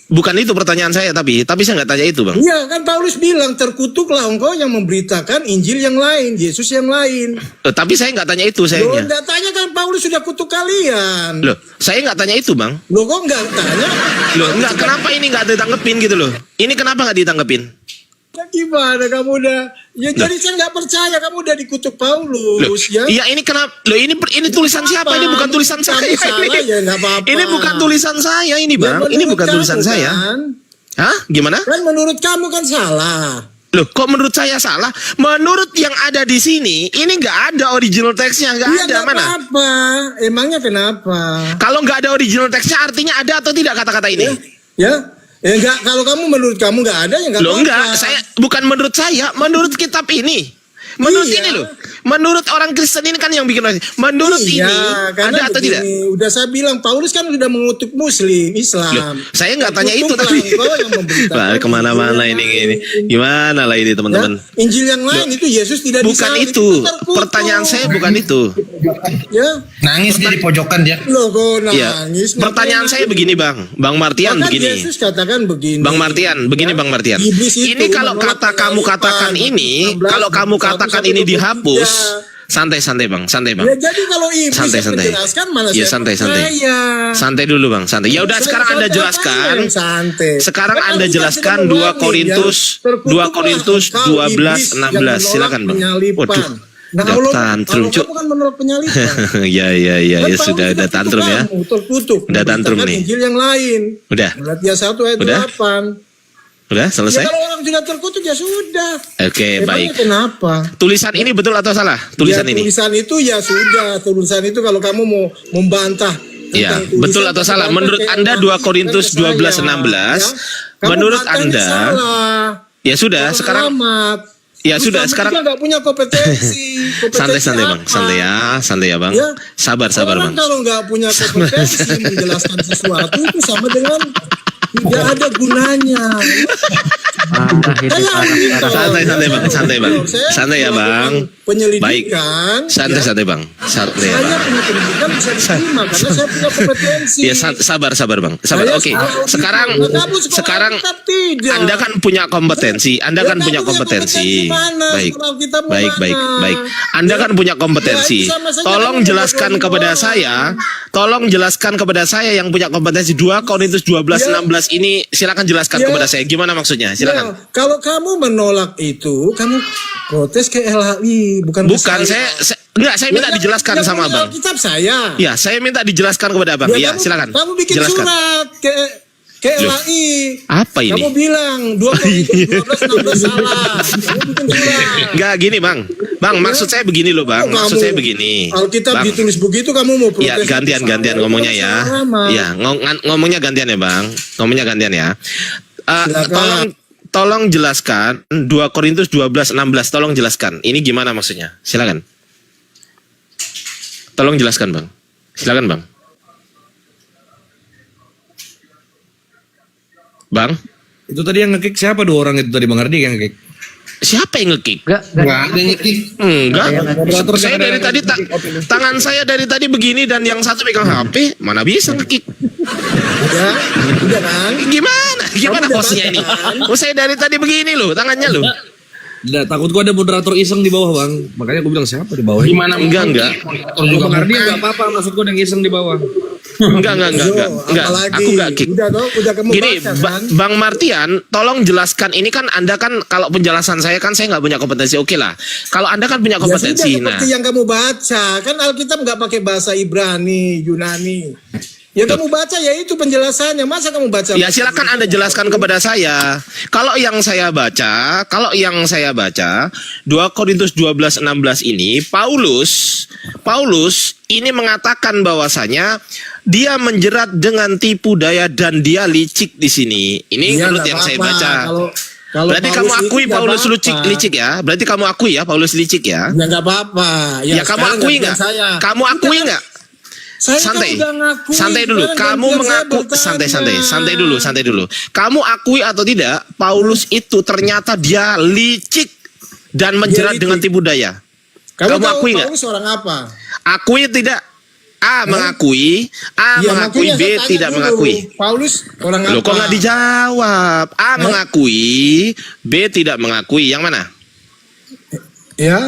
Bukan itu pertanyaan saya tapi saya nggak tanya itu Bang. Iya kan Paulus bilang terkutuklah engkau yang memberitakan Injil yang lain, Yesus yang lain. Tapi saya nggak tanya itu Loh sayangnya. enggak tanya kan Paulus sudah kutuk kalian. Loh, saya nggak tanya itu Bang. Loh kok enggak tanya? Loh, enggak, kenapa ini nggak ditanggepin gitu loh? Ini kenapa nggak ditanggepin? Ya gimana kamu udah? Ya jadi saya nggak percaya kamu udah dikutuk Paulus ya. Iya ini kenapa? Loh ini tulisan siapa? Ini bukan tulisan Kamu saya. salah Ini. ya nggak apa-apa. Ini bukan tulisan saya ini Ya, Bang. Ini menurut bukan tulisan kamu, saya. Kan? Hah? Gimana? Kan menurut kamu kan salah. Loh, kok menurut saya salah? Menurut yang ada di sini, ini nggak ada original teksnya, nggak Iya ada nggak mana? apa-apa. Emangnya kenapa? Kalau nggak ada original teksnya, artinya ada atau tidak kata-kata ini? Ya? Enggak, kalau kamu menurut kamu nggak ada ya nggak Loh apa-apa. enggak, saya bukan menurut saya, menurut kitab ini. Menurut Iya. ini loh. Menurut orang Kristen ini kan yang bikin menurut Iya, ini karena ada atau tidak? begini, udah saya bilang Paulus kan sudah mengutuk Muslim, Loh, Islam. saya nggak tanya itu Kutuklah tapi. engkau yang memberitakan Wah, kemana-mana Injil ini, yang ini. lain. Gimana lah ini Ya, teman-teman? Injil yang lain itu Yesus tidak Bukan disalib, itu. terkutuk. Pertanyaan saya bukan itu. Ya, Nangis dia di pojokan dia. loh kok Iya. nangis. Pertanyaan saya begini Bang Martian Bahkan begini. Yesus katakan begini. Bang Martian, begini Bang Martian. Iblis itu Ini kalau menolak kata kamu penyalipan. katakan ini, 16, kalau kamu 21 katakan sampai ini 23. dihapus, santai Bang. Ya jadi kalau iblis Santai. yang menjelaskan malah Iya, saya santai. percaya. Santai dulu Bang, santai. Ya udah Saya- sekarang saya Anda apa jelaskan. yang santai? Sekarang Kan Anda Alkitab jelaskan sudah 2 mewarning, Korintus ya. Terkutuklah 2 Korintus engkau, 12 iblis, 16. yang menolak Silakan Bang. penyalipan. Waduh. Nah, Udah Allah, tantrum, Allah Cuk. kamu kan menolak penyalipan. Ya, Kan ya Paulus sudah sudah tantrum ya. kamu, terkutuk. Udah tantrum Memberitakan nih. Injil yang lain. Udah. Galatia 1 ayat Udah? 8. Udah Ya selesai? kalau orang sudah terkutuk ya sudah. Oke, Emangnya baik. kenapa? Tulisan ini betul atau salah? Tulisan Ya, ini. tulisan itu ya sudah. Tulisan itu kalau kamu mau membantah. Iya, tentang tulisan, betul atau kamu salah? bantah Menurut kayak Anda orang 2 Kristen Korintus ke saya, 12:16, ya. Kamu menurut bantahnya Anda, salah. ya sudah Kalau sekarang selamat. ya Terus sudah kamu sekarang juga nggak punya kompetensi. Kompetensi santai Bang, apa? santai ya Bang. Ya. Sabar Orang Bang. kalau nggak punya kompetensi menjelaskan sesuatu itu sama dengan tidak ada gunanya. Parah itu, parah. Santai Bang. Santai ya Bang. Baik. Penyelidikan. Santai Bang. Santai ya Saya Bang. punya pendidikan bisa diterima karena saya punya kompetensi. Ya sabar Bang. Sabar. Saya Oke. sekolah Sekarang auditor. Nah, kamu sekolah sekarang Alkitab tidak. Anda kan punya kompetensi. Anda Ya, kan kamu punya punya kompetensi. kompetensi mana? Baik. Sekolah Alkitab Baik. mana? Baik. Anda kan punya kompetensi. Ya, itu sama saja Tolong kamu jelaskan bodoh kepada doang. saya. Tolong jelaskan kepada saya yang punya kompetensi 2 Korintus 12:16 ini. Silakan jelaskan Ya. kepada saya. Gimana maksudnya? Silakan. Ya, kalau kamu menolak itu, kamu protes ke LHI, bukan ke Bukan saya enggak, saya minta Ya, dijelaskan yang sama punya Abang. Alkitab saya. Ya, saya minta dijelaskan kepada Abang. Ya, kamu, silakan. Kamu bikin Jelaskan. surat ke Loh, LHI. apa ini? Kamu bilang 2 Korintus 12:16 salah. Kamu bikin surat. Enggak gini, Bang. Bang, maksud saya begini loh, Bang. Kok Maksud kamu saya begini. Alkitab Bang. ditulis begitu kamu mau protes? Ya, gantian ngomongnya ya. Ya, ngomongnya gantian ya, Bang. Ngomongnya gantian ya. Silakan. Tolong jelaskan 2 Korintus 12:16. Tolong jelaskan. Ini gimana maksudnya? Silakan. Tolong jelaskan, Bang. Silakan, Bang. Bang, Itu tadi yang nge-kick siapa 2 orang itu tadi Bang Ardi yang nge-kick? siapa yang nge-kick? Enggak Ada yang ngekick. Enggak. Moderator Saya jangan dari ada tadi yang nge-kick. tangan saya dari tadi begini dan yang satu pegang HP, mana bisa nge-kick? Udah kan? Gimana Kamu udah hostnya ini? baca, kan? Oh, saya dari tadi begini loh, tangannya loh. Takut gua ada moderator iseng di bawah, Bang. Makanya gua bilang siapa di bawah? Gimana? Enggak. Kalau Bang Ardi enggak apa-apa, maksud gua ada yang iseng di bawah. Enggak. Apalagi, Aku enggak kick. Udah kamu Gini, baca kan? Bang Martian, tolong jelaskan. Ini kan Anda kan, kalau penjelasan saya kan saya nggak punya kompetensi. Oke lah. Kalau Anda kan punya Ya sudah kompetensi. Nah, seperti yang kamu baca. Kan Alkitab nggak pakai bahasa Ibrani, Yunani. Ya kamu baca ya itu penjelasannya. Masa kamu baca? ya silakan Anda jelaskan kepada saya. Kalau yang saya baca 2 Korintus 12:16 ini Paulus ini mengatakan bahwasanya dia menjerat dengan tipu daya dan dia licik di sini. Ini Iya, menurut nggak yang saya apa-apa. baca. Kalau Berarti kamu Paulus akui licik, nggak Paulus apa-apa. licik ya? Berarti kamu akui ya Paulus licik ya? Ya nggak apa-apa. Ya, kamu sekarang akui gantian nggak? saya. Kamu akui nggak? Saya Santai, kan udah ngakui. santai dulu. Sekarang Kamu gantian saya mengaku, bertanya. santai dulu. Kamu akui atau tidak? Paulus itu ternyata dia licik dan menjerat licik. dengan tipu daya. Kamu tahu akui nggak? Paulus orang apa? Akui tidak? A mengakui, Ya, mengakui, makanya B saya tanya tidak dulu. mengakui. Paulus orang apa? Loh, kok nggak dijawab? A mengakui, B tidak mengakui. Yang mana? Ya.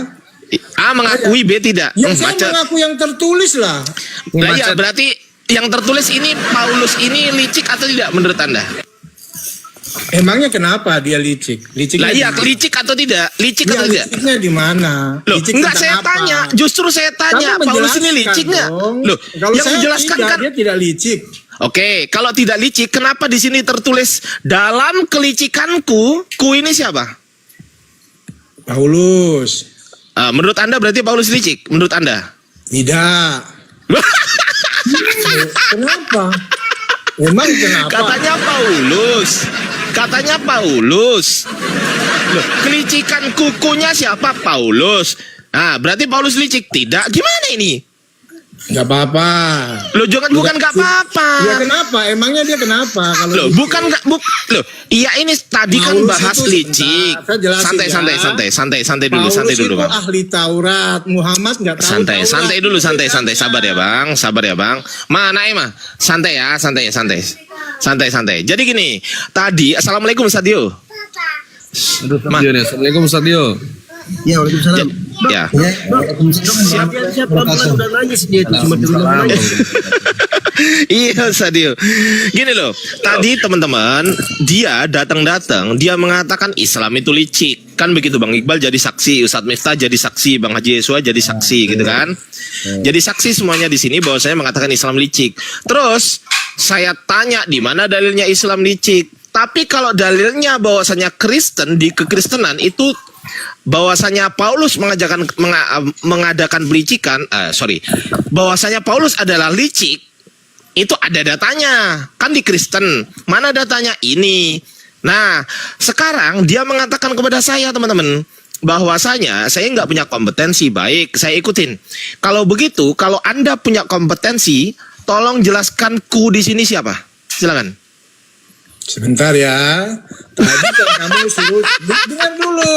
A mengakui, B tidak. Yang saya Baca. mengaku yang tertulis lah. Nah, iya, berarti yang tertulis ini Paulus ini licik atau tidak menurut Anda? Emangnya kenapa dia licik? Lah iya, licik atau tidak? Licik atau tidak? Liciknya di mana? Loh, Licik enggak tentang saya apa? tanya, justru saya tanya, Kamu Paulus ini menjelaskan licik nggak? dong. Loh, Kalau yang saya menjelaskan tidak, kan? dia tidak licik. Oke, kalau tidak licik, kenapa di sini tertulis dalam kelicikanku? Ku ini siapa? Paulus. Menurut Anda berarti Paulus licik? Menurut Anda? Tidak. Kenapa? Emang kenapa? Katanya Paulus. Loh, kelicikan kukunya siapa? Paulus. Nah, berarti Paulus licik? Tidak. Gimana ini? Gak apa-apa. Loh, bukan gak apa-apa. Ya kenapa? Emangnya dia kenapa? Kalau Loh, licik? bukan nggak loh. Iya ini tadi kan Paulus bahas itu licik. sebentar, saya jelasin Santai dulu, Paulus dulu, itu Bang. ahli Taurat. Muhammad nggak tahu Taurat. Santai dulu, santai. Sabar ya, Bang. Mana emang? Santai. Jadi gini, tadi Assalamualaikum Sadio. Assalamualaikum Sadio. Ya, waalaikumsalam. Ya. Siapa udah nanya dia itu cuma Iya Sadio. Gini loh, tadi teman-teman dia datang, dia mengatakan Islam itu licik. Kan begitu Bang Iqbal jadi saksi, Ustadz Miftah jadi saksi, Bang Haji Yesua jadi saksi gitu kan. Jadi saksi semuanya di sini bahwa saya mengatakan Islam licik. Terus saya tanya di mana dalilnya Islam licik? Tapi kalau dalilnya bahwasanya Kristen di kekristenan itu bahwasanya Paulus mengadakan pelicikan, bahwasanya Paulus adalah licik, itu ada datanya. Kan di Kristen, mana datanya? Ini. Nah, sekarang dia mengatakan kepada saya, teman-teman, bahwasanya saya nggak punya kompetensi. Baik, saya ikutin. Kalau begitu, kalau Anda punya kompetensi, tolong jelaskan ku di sini siapa? Silakan. Sebentar ya. Tadi kan kamu suruh dengar dulu.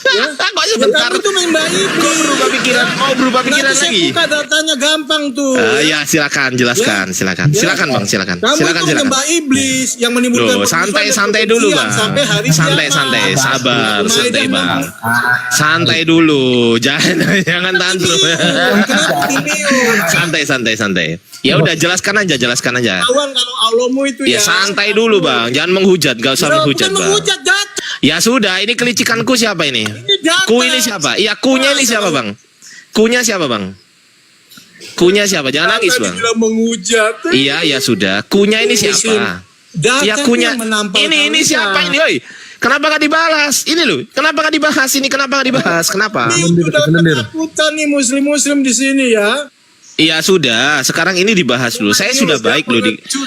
Ya, Kok sebentar? kamu tuh main baik. Kok berubah pikiran? Mau berubah pikiran Nanti lagi? saya buka datanya gampang tuh. Ya, silakan, jelaskan, silakan. Ya. Silakan, Bang, silakan. Kamu Silakan, itu silakan. menyembah iblis yang menimbulkan Loh, santai dulu, Bang. sampai hari Santai, kiamat. sabar, Maidah santai, Bang. 6. Santai dulu, jangan tantrum. Kenapa continue? Santai. Ya udah, jelaskan aja. Kawan kalau Allahmu itu Ya santai dulu, Bang. Jangan menghujat, gak usah menghujat, Bukan Bang. menghujat, jatuh. Ya sudah, ini kelicikanku siapa ini? Jatuh. Ku ini siapa? Iya, kunya ini siapa, Bang? Kunya siapa, Bang? Kunya siapa? Jangan nangis, Bang. Dibilang menghujat. Iya, ya sudah. Kunya ini siapa? Data Ya kunya. yang menampal Ini kalian. siapa ini, oi? Kenapa gak dibahas? Ini loh. Kenapa gak dibahas ini? Kenapa gak dibahas? Kenapa? Ini udah ketakutan nih muslim-muslim di sini ya. Iya sudah, sekarang ini dibahas dulu. Saya sudah baik loh,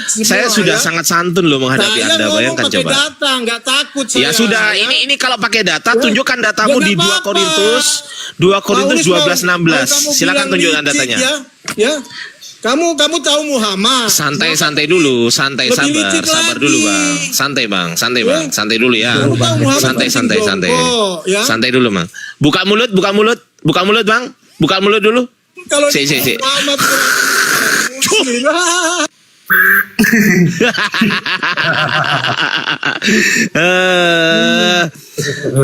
saya sudah sangat santun loh menghadapi Saya Anda. ngomong Bayangkan pakai coba. data, nggak takut saya. Ya sudah, ya. ini kalau pakai data, tunjukkan datamu Ya, di nggak 2 apa-apa. Korintus 12:16. kamu Silakan bilang tunjukkan licik, datanya. Ya. Kamu tahu Muhammad. Santai dulu, Lebih licik sabar lagi. dulu Bang. Santai Bang, santai dulu ya. Kamu tahu Muhammad Santai. penting jongkok, ya. Santai dulu Bang. Buka mulut Bang. Buka mulut dulu. Kalau Si. Muhammad Bismillah.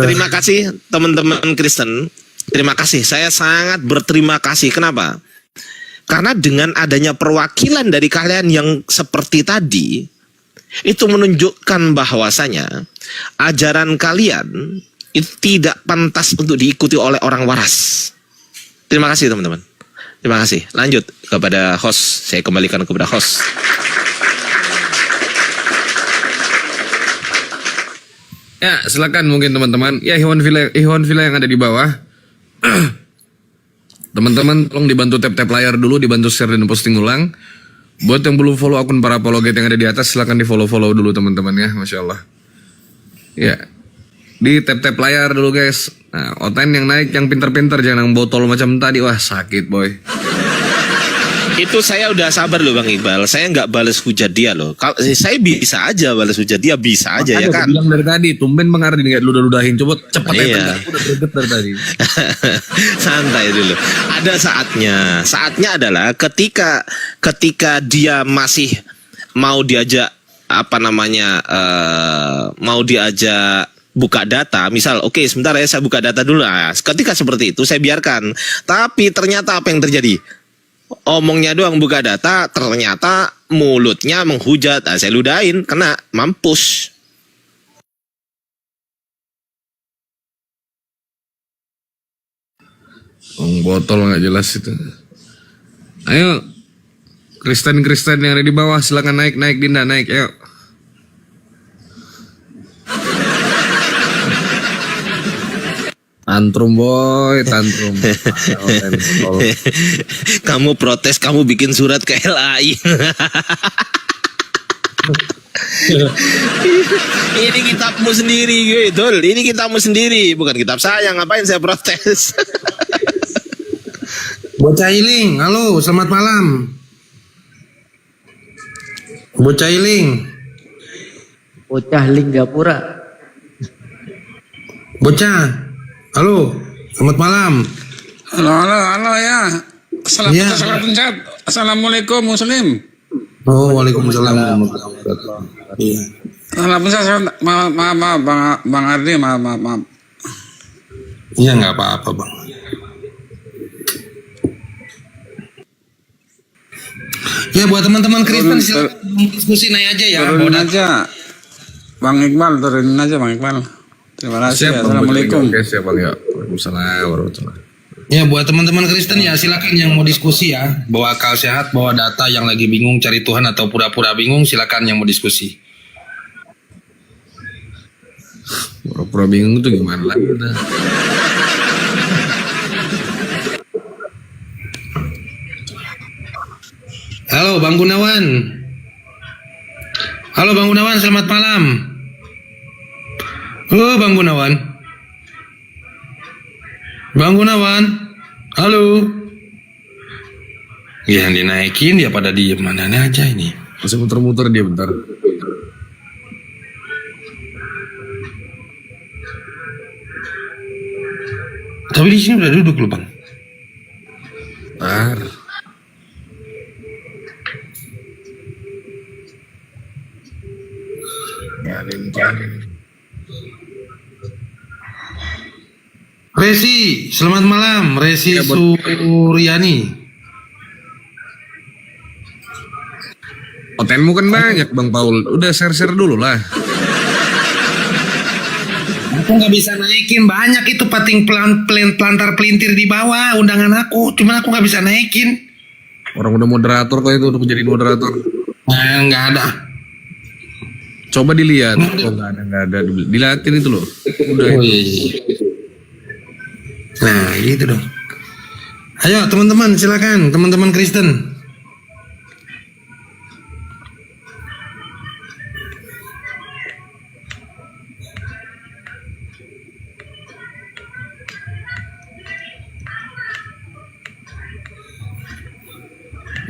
Terima kasih teman-teman Kristen. Terima kasih. Saya sangat berterima kasih. Kenapa? Karena dengan adanya perwakilan dari kalian yang seperti tadi, itu menunjukkan bahwasanya ajaran kalian itu tidak pantas untuk diikuti oleh orang waras. Terima kasih teman-teman. Terima kasih. Lanjut kepada host. Saya kembalikan kepada host. Ya, silakan mungkin teman-teman. Ya, Ikhwan Villa yang ada di bawah. Teman-teman tolong dibantu tap layar dulu, dibantu share dan posting ulang. Buat yang belum follow akun para apologet yang ada di atas, silakan di follow dulu teman-teman ya, Masya Allah. Ya, di tap layar dulu guys. Nah, Oten yang naik yang pinter-pinter, jangan yang botol macam tadi. Wah, sakit boy. Itu saya udah sabar loh Bang Iqbal. Saya nggak balas hujat dia loh. Saya bisa aja balas hujat dia, bisa aja ya kan. Bilang dari tadi, tumben Bang Ardi nggak ludah-ludahin. Coba cepet Iya. udah greget dari tadi. Santai dulu. Ada saatnya. Saatnya adalah ketika dia masih mau diajak mau diajak buka data, misal oke, sebentar ya saya buka data dulu. Nah, ketika seperti itu saya biarkan. Tapi ternyata apa yang terjadi? Omongnya doang buka data, ternyata mulutnya menghujat. Nah, saya ludahin, kena, mampus. Botol nggak jelas itu. Ayo, Kristen yang ada di bawah silakan naik Dinda naik, ayo. Tantrum boy, tantrum. Kamu protes, kamu bikin surat ke LAI. Ini kitabmu sendiri, gitu. Ini kitabmu sendiri, bukan kitab saya. Ngapain saya protes? Bocah Iling, halo, selamat malam. Bocah Iling, Bocah Linggapura. bocah, halo, selamat malam. Halo ya. Iya. Assalamualaikum Muslim. Oh, waalaikumsalam. Iya. Salam maaf Bang Ardi, maaf. Iya, nggak apa-apa bang. Ya buat teman-teman Kristen silakan diskusi naik aja ya. Turunin aja. Bang Iqbal, turunin aja Bang Iqbal. Terima kasih. Siap, Bang. Assalamualaikum. Oke, siap Bang ya. Waalaikumsalam warahmatullahi. Ya buat teman-teman Kristen ya silakan yang mau diskusi ya, bawa akal sehat, bawa data, yang lagi bingung cari Tuhan atau pura-pura bingung silakan yang mau diskusi. Pura-pura bingung itu gimana lagi udah. Halo Bang Gunawan. Halo Bang Gunawan, selamat malam. Oh Bang Gunawan. Bang Gunawan. Halo. Ya dinaikin dia pada diem, mana aja ini. Masih muter-muter dia bentar. Tapi di sini udah duduk loh Bang. Bentar. Resi, selamat malam. Resi Suryani. Kontenmu kan banyak Bang Paul. Udah share-share dulu lah. Aku nggak bisa naikin, banyak itu pating pelantar pelintir di bawah undangan aku, cuman aku nggak bisa naikin. Orang udah moderator kok itu udah jadi moderator. Nah, nggak ada. Coba dilihat. Oh nggak ada. Dilihatin itu loh. Udah. Oh, iya. Nah, gitu dong. Ayo teman-teman silakan, teman-teman Kristen.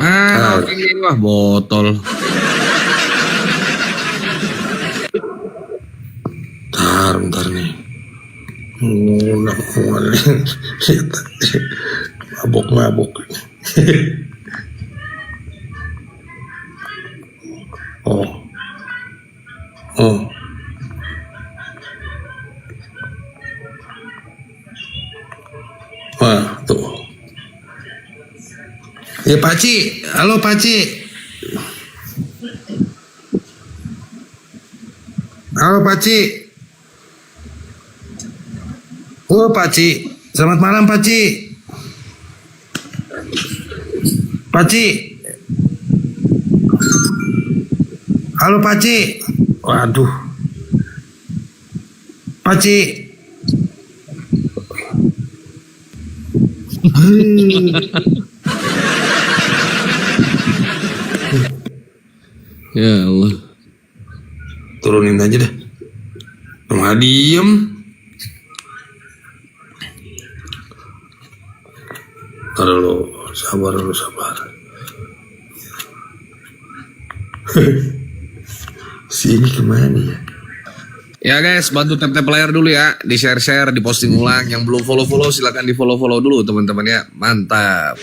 Mana ini wah botol. Bentar nih. Mabok. Oh. Oh. Wah, tuh. Ya Paci, halo Paci. Halo Paci. Oh Paci, selamat malam Paci. Paci. Halo Paci. Waduh. Paci. Ya Allah. Turunin aja deh. Malah diem. Aduh lo, sabar lo, sabar. Sini kemana ya? Ya guys, bantu tap-tap layar dulu ya, di share-share, di posting ulang. Yang belum follow-follow silakan di follow-follow dulu teman-teman ya. Mantap.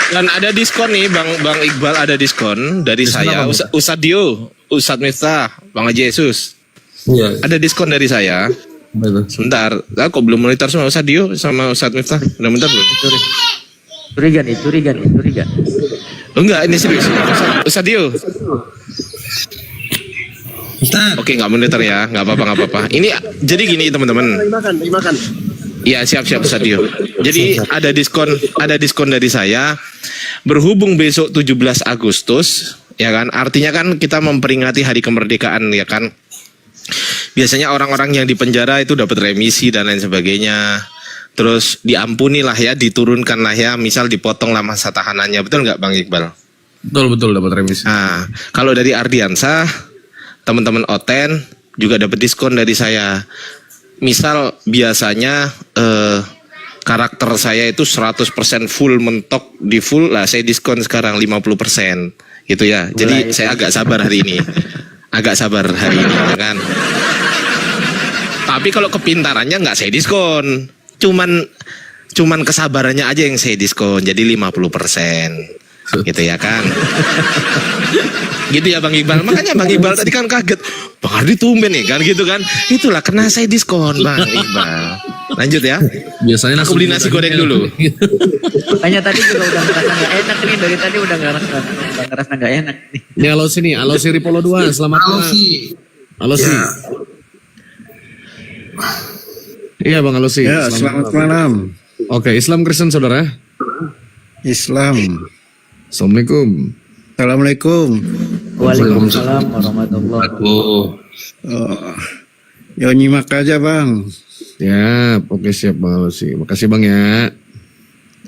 Dan ada diskon nih Bang Iqbal, ada diskon dari Diskon saya. apa, Bang? Ustadz Dio, Ustadz Miftah, Bang Haji Yesus. Iya. Ada diskon dari saya. Sebentar, kok belum monitor semua Ustadz Dio sama Ustadz Miftah? Udah monitor belum? Curiga nih. Oh, enggak, ini serius. Ustadz Dio. Ustaz. Oke, nggak monitor ya, nggak apa-apa. Ini jadi gini teman-teman. Dimakan. Iya siap Ustadz Dio. Jadi ada diskon dari saya. Berhubung besok 17 Agustus, ya kan? Artinya kan kita memperingati Hari Kemerdekaan, ya kan? Biasanya orang-orang yang di penjara itu dapat remisi dan lain sebagainya. Terus diampuni lah ya, diturunkan lah ya, misal dipotong lah masa tahanannya, betul nggak Bang Iqbal? Betul dapat remisi. Nah, kalau dari Ardiansah, teman-teman Oten juga dapat diskon dari saya. Misal biasanya karakter saya itu 100% full mentok di full lah, saya diskon sekarang 50% gitu ya. Jadi saya agak sabar hari ini. Ya kan. Tapi kalau kepintarannya nggak saya diskon. Cuman kesabarannya aja yang saya diskon. Jadi 50%. Gitu ya kan. Gitu ya Bang Iqbal. Makanya Bang Iqbal tadi kan kaget. Bang Ardi tumben nih kan gitu kan. Itulah kena saya diskon Bang Iqbal. Lanjut ya. Biasanya Aku beli nasi goreng dulu. Makanya tadi juga udah ngerasa nggak enak nih, dari tadi udah ngerasa nggak enak nih. Ini halo si Ripolo 2, selamat Halo malam. Si. Halo si. Ya. Iya Bang Halo si. Ya, selamat malam. Oke, Islam Kristen saudara. Islam. Assalamualaikum. Assalamualaikum. Waalaikumsalam warahmatullahi wabarakatuh. Oh, yo nyimak aja bang. Ya, oke siap Bang Halo si. Makasih Bang ya.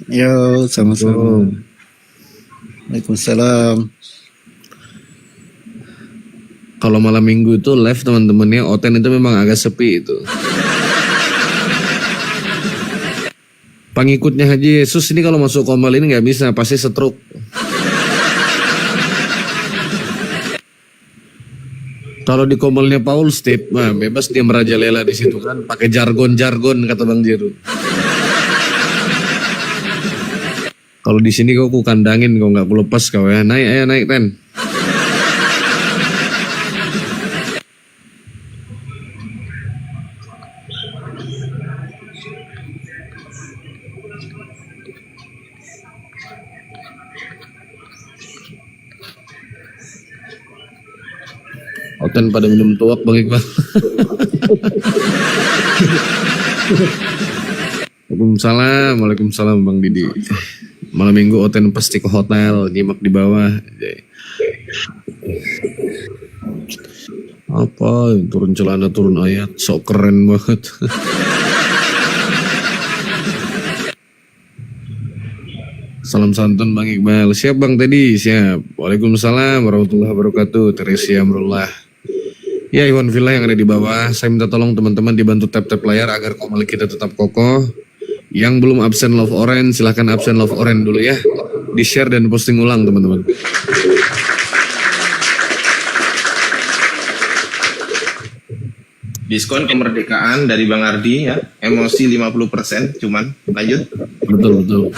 Yo sama-sama. Waalaikumsalam. Kalau malam minggu itu live teman-temannya Oten itu memang agak sepi itu. Pengikutnya Haji Yesus ini kalau masuk komal ini nggak bisa, pasti stroke. Kalau di komalnya Paul Steve, nah bebas dia merajalela di situ kan, pakai jargon kata Bang Jeru. Kalau di sini kau ku kandangin, kau nggak ku lepas kau ya, naik Ten. Oten pada minum tuak Bang Iqbal. Waalaikumsalam Bang Didi. Malam minggu Oten pasti ke hotel, nyimak di bawah. Apa turun celana turun ayat, sok keren banget. Salam santun Bang Iqbal. Siap Bang Teddy, siap. Waalaikumsalam warahmatullahi wabarakatuh. Teresia Amrullah. Ya Iwan Villa yang ada di bawah, saya minta tolong teman-teman dibantu tap-tap layar agar komal kita tetap kokoh. Yang belum absen love orange, silahkan absen love orange dulu ya. Di share dan posting ulang teman-teman. Diskon kemerdekaan dari Bang Ardi ya. Emosi 50% cuman. Lanjut. Betul.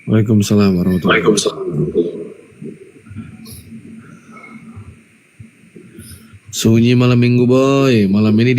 Waalaikumsalam warahmatullahi wabarakatuh. Sunyi malam minggu boy. Malam ini